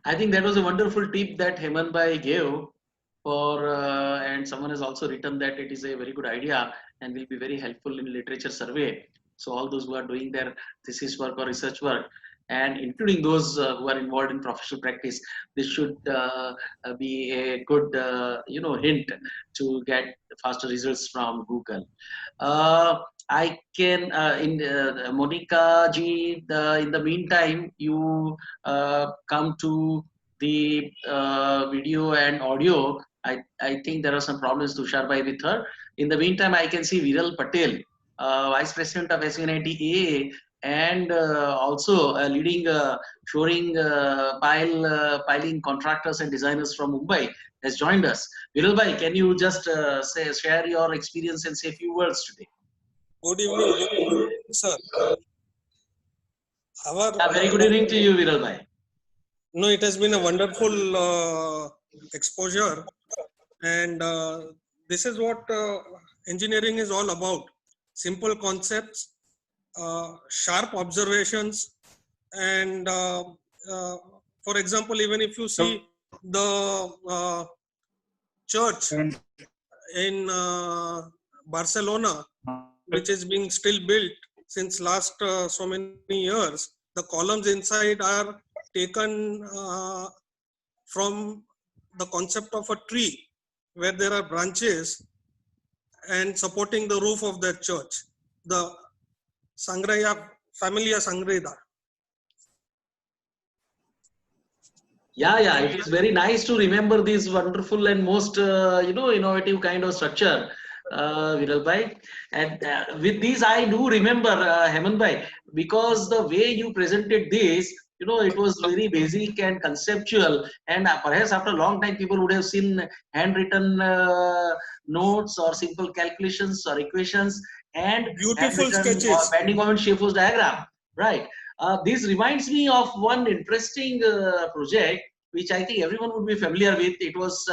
I think that was a wonderful tip that Heman Bhai gave for, and someone has also written that it is a very good idea and will be very helpful in literature survey. So all those who are doing their thesis work or research work, and including those who are involved in professional practice, this should be a good hint to get faster results from Google. I can Monica ji, in the meantime you come to the video and audio. I think there are some problems, Tushar bhai, with her. In the meantime, I can see Viral Patel, Vice President of SVNIT AA, and also leading shoring piling contractors and designers from Mumbai, has joined us. Viral bhai, can you just share your experience and say a few words today? Good evening, sir. Very good evening to you, Viral bhai. No, it has been a wonderful exposure, and this is what engineering is all about. Simple concepts, sharp observations, and for example, even if you see the church in Barcelona, which is being still built since last so many years, the columns inside are taken from the concept of a tree, where there are branches and supporting the roof of that church, the Sangraya Familia Sangreda. Yeah, it is very nice to remember this wonderful and most innovative kind of structure, Viral bhai. And with these, I do remember Heman bhai, because the way you presented this, it was very basic and conceptual, and perhaps after a long time people would have seen handwritten notes or simple calculations or equations and beautiful sketches, bending moment shape force diagram, right? This reminds me of one interesting project which I think everyone would be familiar with. It was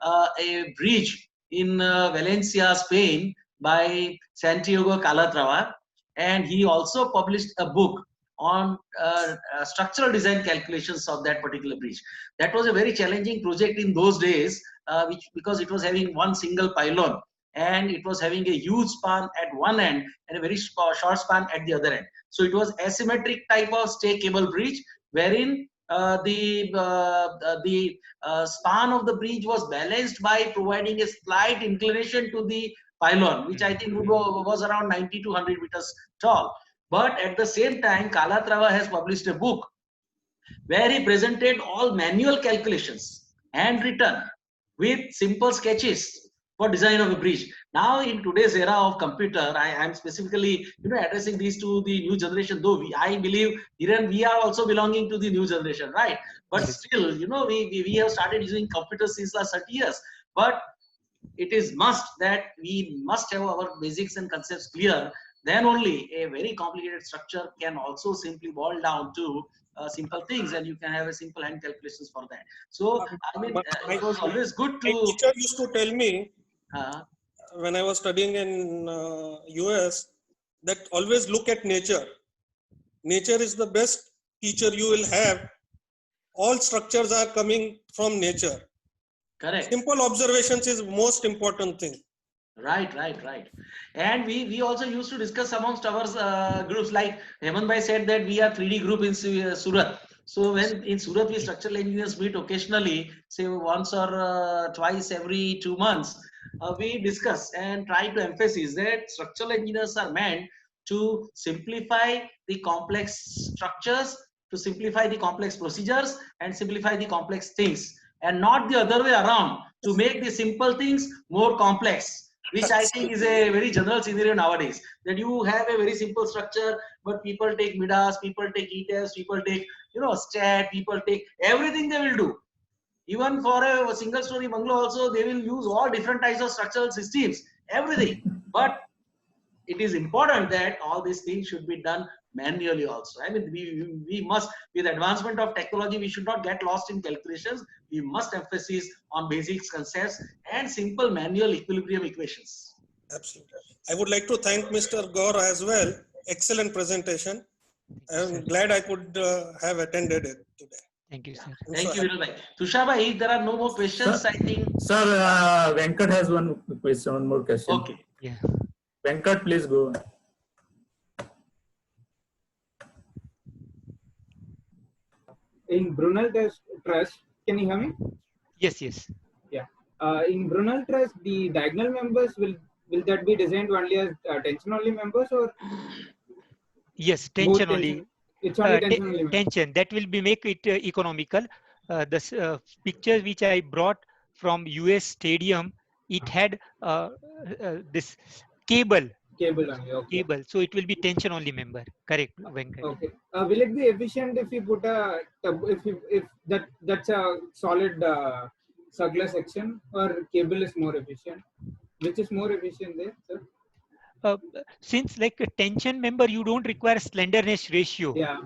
a bridge in Valencia, Spain, by Santiago Calatrava, and he also published a book on structural design calculations of that particular bridge. That was a very challenging project in those days, because it was having one single pylon and it was having a huge span at one end and a very short span at the other end. So it was asymmetric type of stay cable bridge, wherein the span of the bridge was balanced by providing a slight inclination to the pylon, which I think was around 90 to 100 meters tall. But at the same time, Calatrava has published a book where he presented all manual calculations, handwritten, with simple sketches for design of a bridge. Now, in today's era of computer, I am specifically addressing these to the new generation. Though I believe Hiran, we are also belonging to the new generation, right? But still, we have started using computers since last 30 years. But it is must that we must have our basics and concepts clear then only a very complicated structure can also simply boil down to simple things, and you can have a simple hand calculations for that. So I mean, My it was always good my to teacher used to tell me uh, when I was studying in US that always look at nature. Nature is the best teacher you will have. All structures are coming from nature. correct. Simple observations is most important thing. Right. And we also used to discuss amongst our groups, like Hemant Bhai said that we are 3D group in Surat. So when in Surat we structural engineers meet occasionally, say once or twice every 2 months, we discuss and try to emphasize that structural engineers are meant to simplify the complex structures, to simplify the complex procedures, and simplify the complex things, and not the other way around, to make the simple things more complex, which I think is a very general scenario nowadays, that you have a very simple structure, but people take Midas, people take ETS, people take, STAT, people take everything they will do. Even for a single story bungalow also, they will use all different types of structural systems, everything. But it is important that all these things should be done manually also. I mean, we must, with advancement of technology, we should not get lost in calculations. We must emphasize on basics, concepts, and simple manual equilibrium equations. Absolutely. I would like to thank Mr. Gaur as well. Excellent presentation. I'm glad I could have attended it today. Thank you, sir. Thank you, Viral bhai. Tushar bhai, if there are no more questions, Sir, I think. Sir, Venkat has one question, one more question. Okay. Yeah. Venkat, please go. In Brunel Trust, can you hear me? Yes. Yeah. In Brunel Trust, the diagonal members will that be designed only as tension only members, or Yes, both tension only. It's only tension only members. Tension, that will be make it economical. The picture which I brought from US Stadium, it had this cable. Cable only. Okay. Cable, so it will be tension only member. Correct, Venkat. Okay. Will it be efficient if you put a if that's a solid circular section, or cable is more efficient? Which is more efficient there, sir? Since like a tension member, you don't require slenderness ratio. Yeah.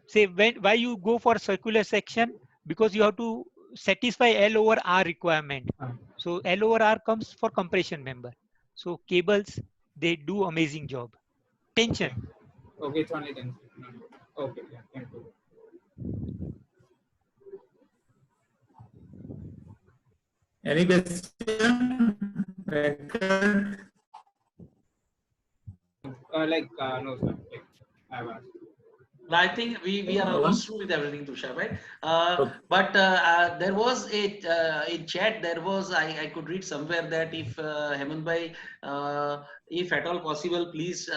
Say why you go for circular section, because you have to satisfy L over R requirement. So L over R comes for compression member. So cables, they do amazing job. Tension. Okay, it's only tension. Okay, yeah, thank you. Any question? No, sir. Like, I've asked. I think we are almost through with everything, Tushar, right? Okay. But there was in chat, there was, I could read somewhere that if Hemant bhai, if at all possible, please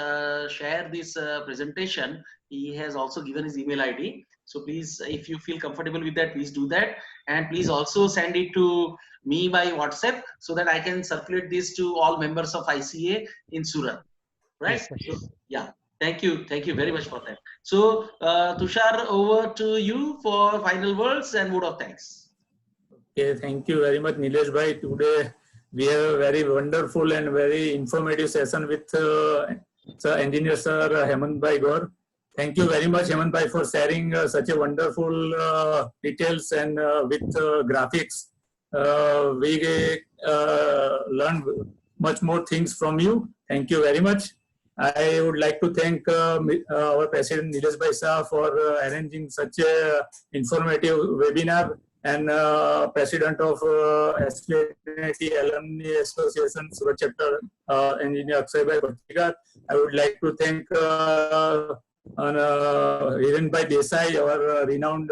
share this presentation. He has also given his email ID. So please, if you feel comfortable with that, please do that. And please also send it to me by WhatsApp so that I can circulate this to all members of ICA in Surat. Right? Yes, so, yeah. Thank you very much for that. So, Tushar, over to you for final words and word of thanks. Okay, thank you very much, Nilesh bhai. Today we have a very wonderful and very informative session with engineer sir Hemant bhai Gaur. Thank you very much, Hemant bhai, for sharing such a wonderful details and with graphics. We learned much more things from you. Thank you very much. I would like to thank our President Nilesh bhai Shah for arranging such a informative webinar, and President of SVNIT Alumni Association Surat Chapter, Engineer Akshay bhai Bhattikar. I would like to thank Hiren bhai Desai, our renowned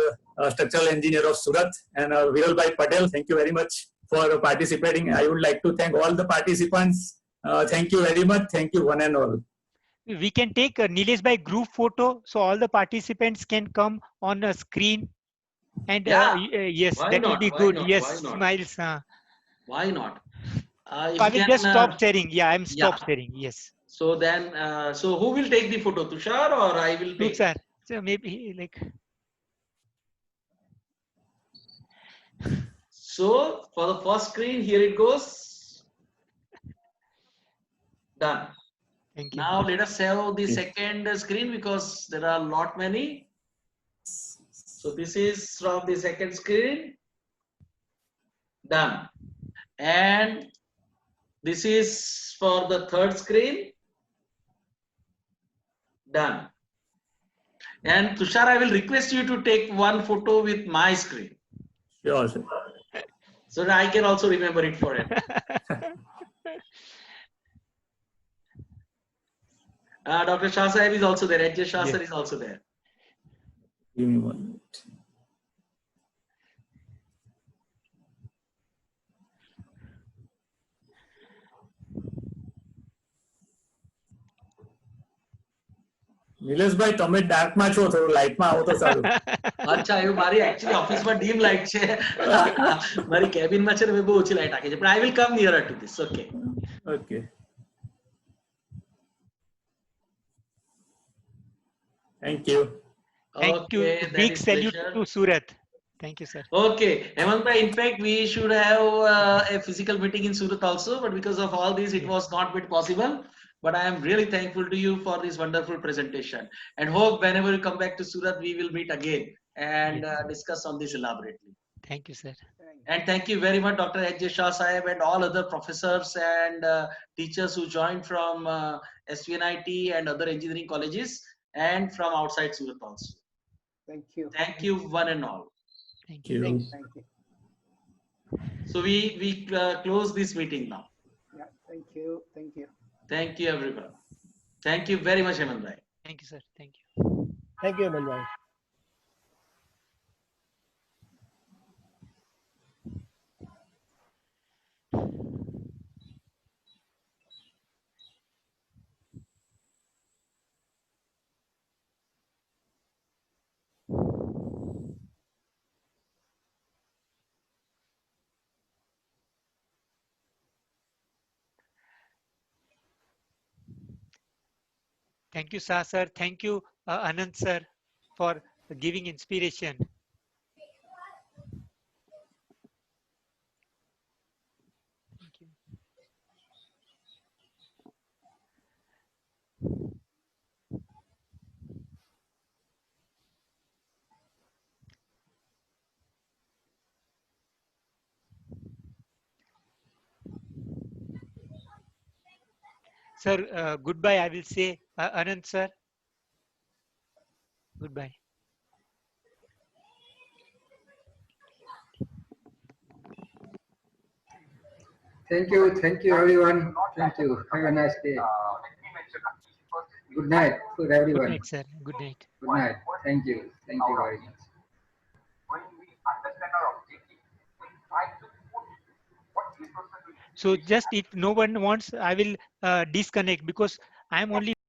structural engineer of Surat, and Viral bhai Patel. Thank you very much for participating. I would like to thank all the participants. Thank you very much. Thank you one and all. We can take a Nilesh bhai group photo, so all the participants can come on a screen. And yes, why that not? will be Why good. not? Yes, Why not? smiles. Why not? I will just stop sharing. Yeah, I'm stop sharing. Yes. So then, so who will take the photo, Tushar, or I will take? Tushar. So maybe like. So for the first screen, here it goes. Done. Thank you. Now let us have the second screen because there are a lot many. So this is from the second screen. Done. And this is for the third screen. Done. And Tushar, I will request you to take one photo with my screen Sure, sir. so that I can also remember it for it. Dr. Shah Sahib is also there. H.J. Shah sir is also there. Give me 1 minute. નિલેશભાઈ તમે ડાર્કમાં છો થોડું લાઇટમાં આવો તો સારું. અચ્છા એવું મારી actually ઓફિસમાં ડીમ લાઇટ છે મારી કેબિનમાં છે ને મેં બહુ ઓછી લાઇટ રાખી છે પણ I will come nearer to this. Okay. Okay. Thank you. Thank you. Okay, that Big is salute pleasure. to Surat. Thank you, sir. Okay, Hemant bhai, in fact, we should have a physical meeting in Surat also, but because of all this, it was not bit possible. But I am really thankful to you for this wonderful presentation, and hope whenever you come back to Surat, we will meet again and discuss on this elaborately. Thank you, sir. And thank you very much, Dr. H.J. Shah Sahib and all other professors and teachers who joined from SVNIT and other engineering colleges and from outside Surat also. Thank you. Thank you, one and all. Thank you. Thank you. So we close this meeting now. Yeah, thank you. Thank you. Thank you, everyone. Thank you very much, Hemant bhai. Thank you, sir. Thank you. Thank you, Aman bhai. Thank you, Shah sir. Thank you, Anand sir, for giving inspiration. Thank you. Sir, goodbye. I will say, Anand sir. Goodbye. Thank you everyone. Thank you. Have a nice day. Good night for Good everyone. night, sir. Good night. Good night. Thank you. Thank you very much. So just if no one wants, I will disconnect because I am only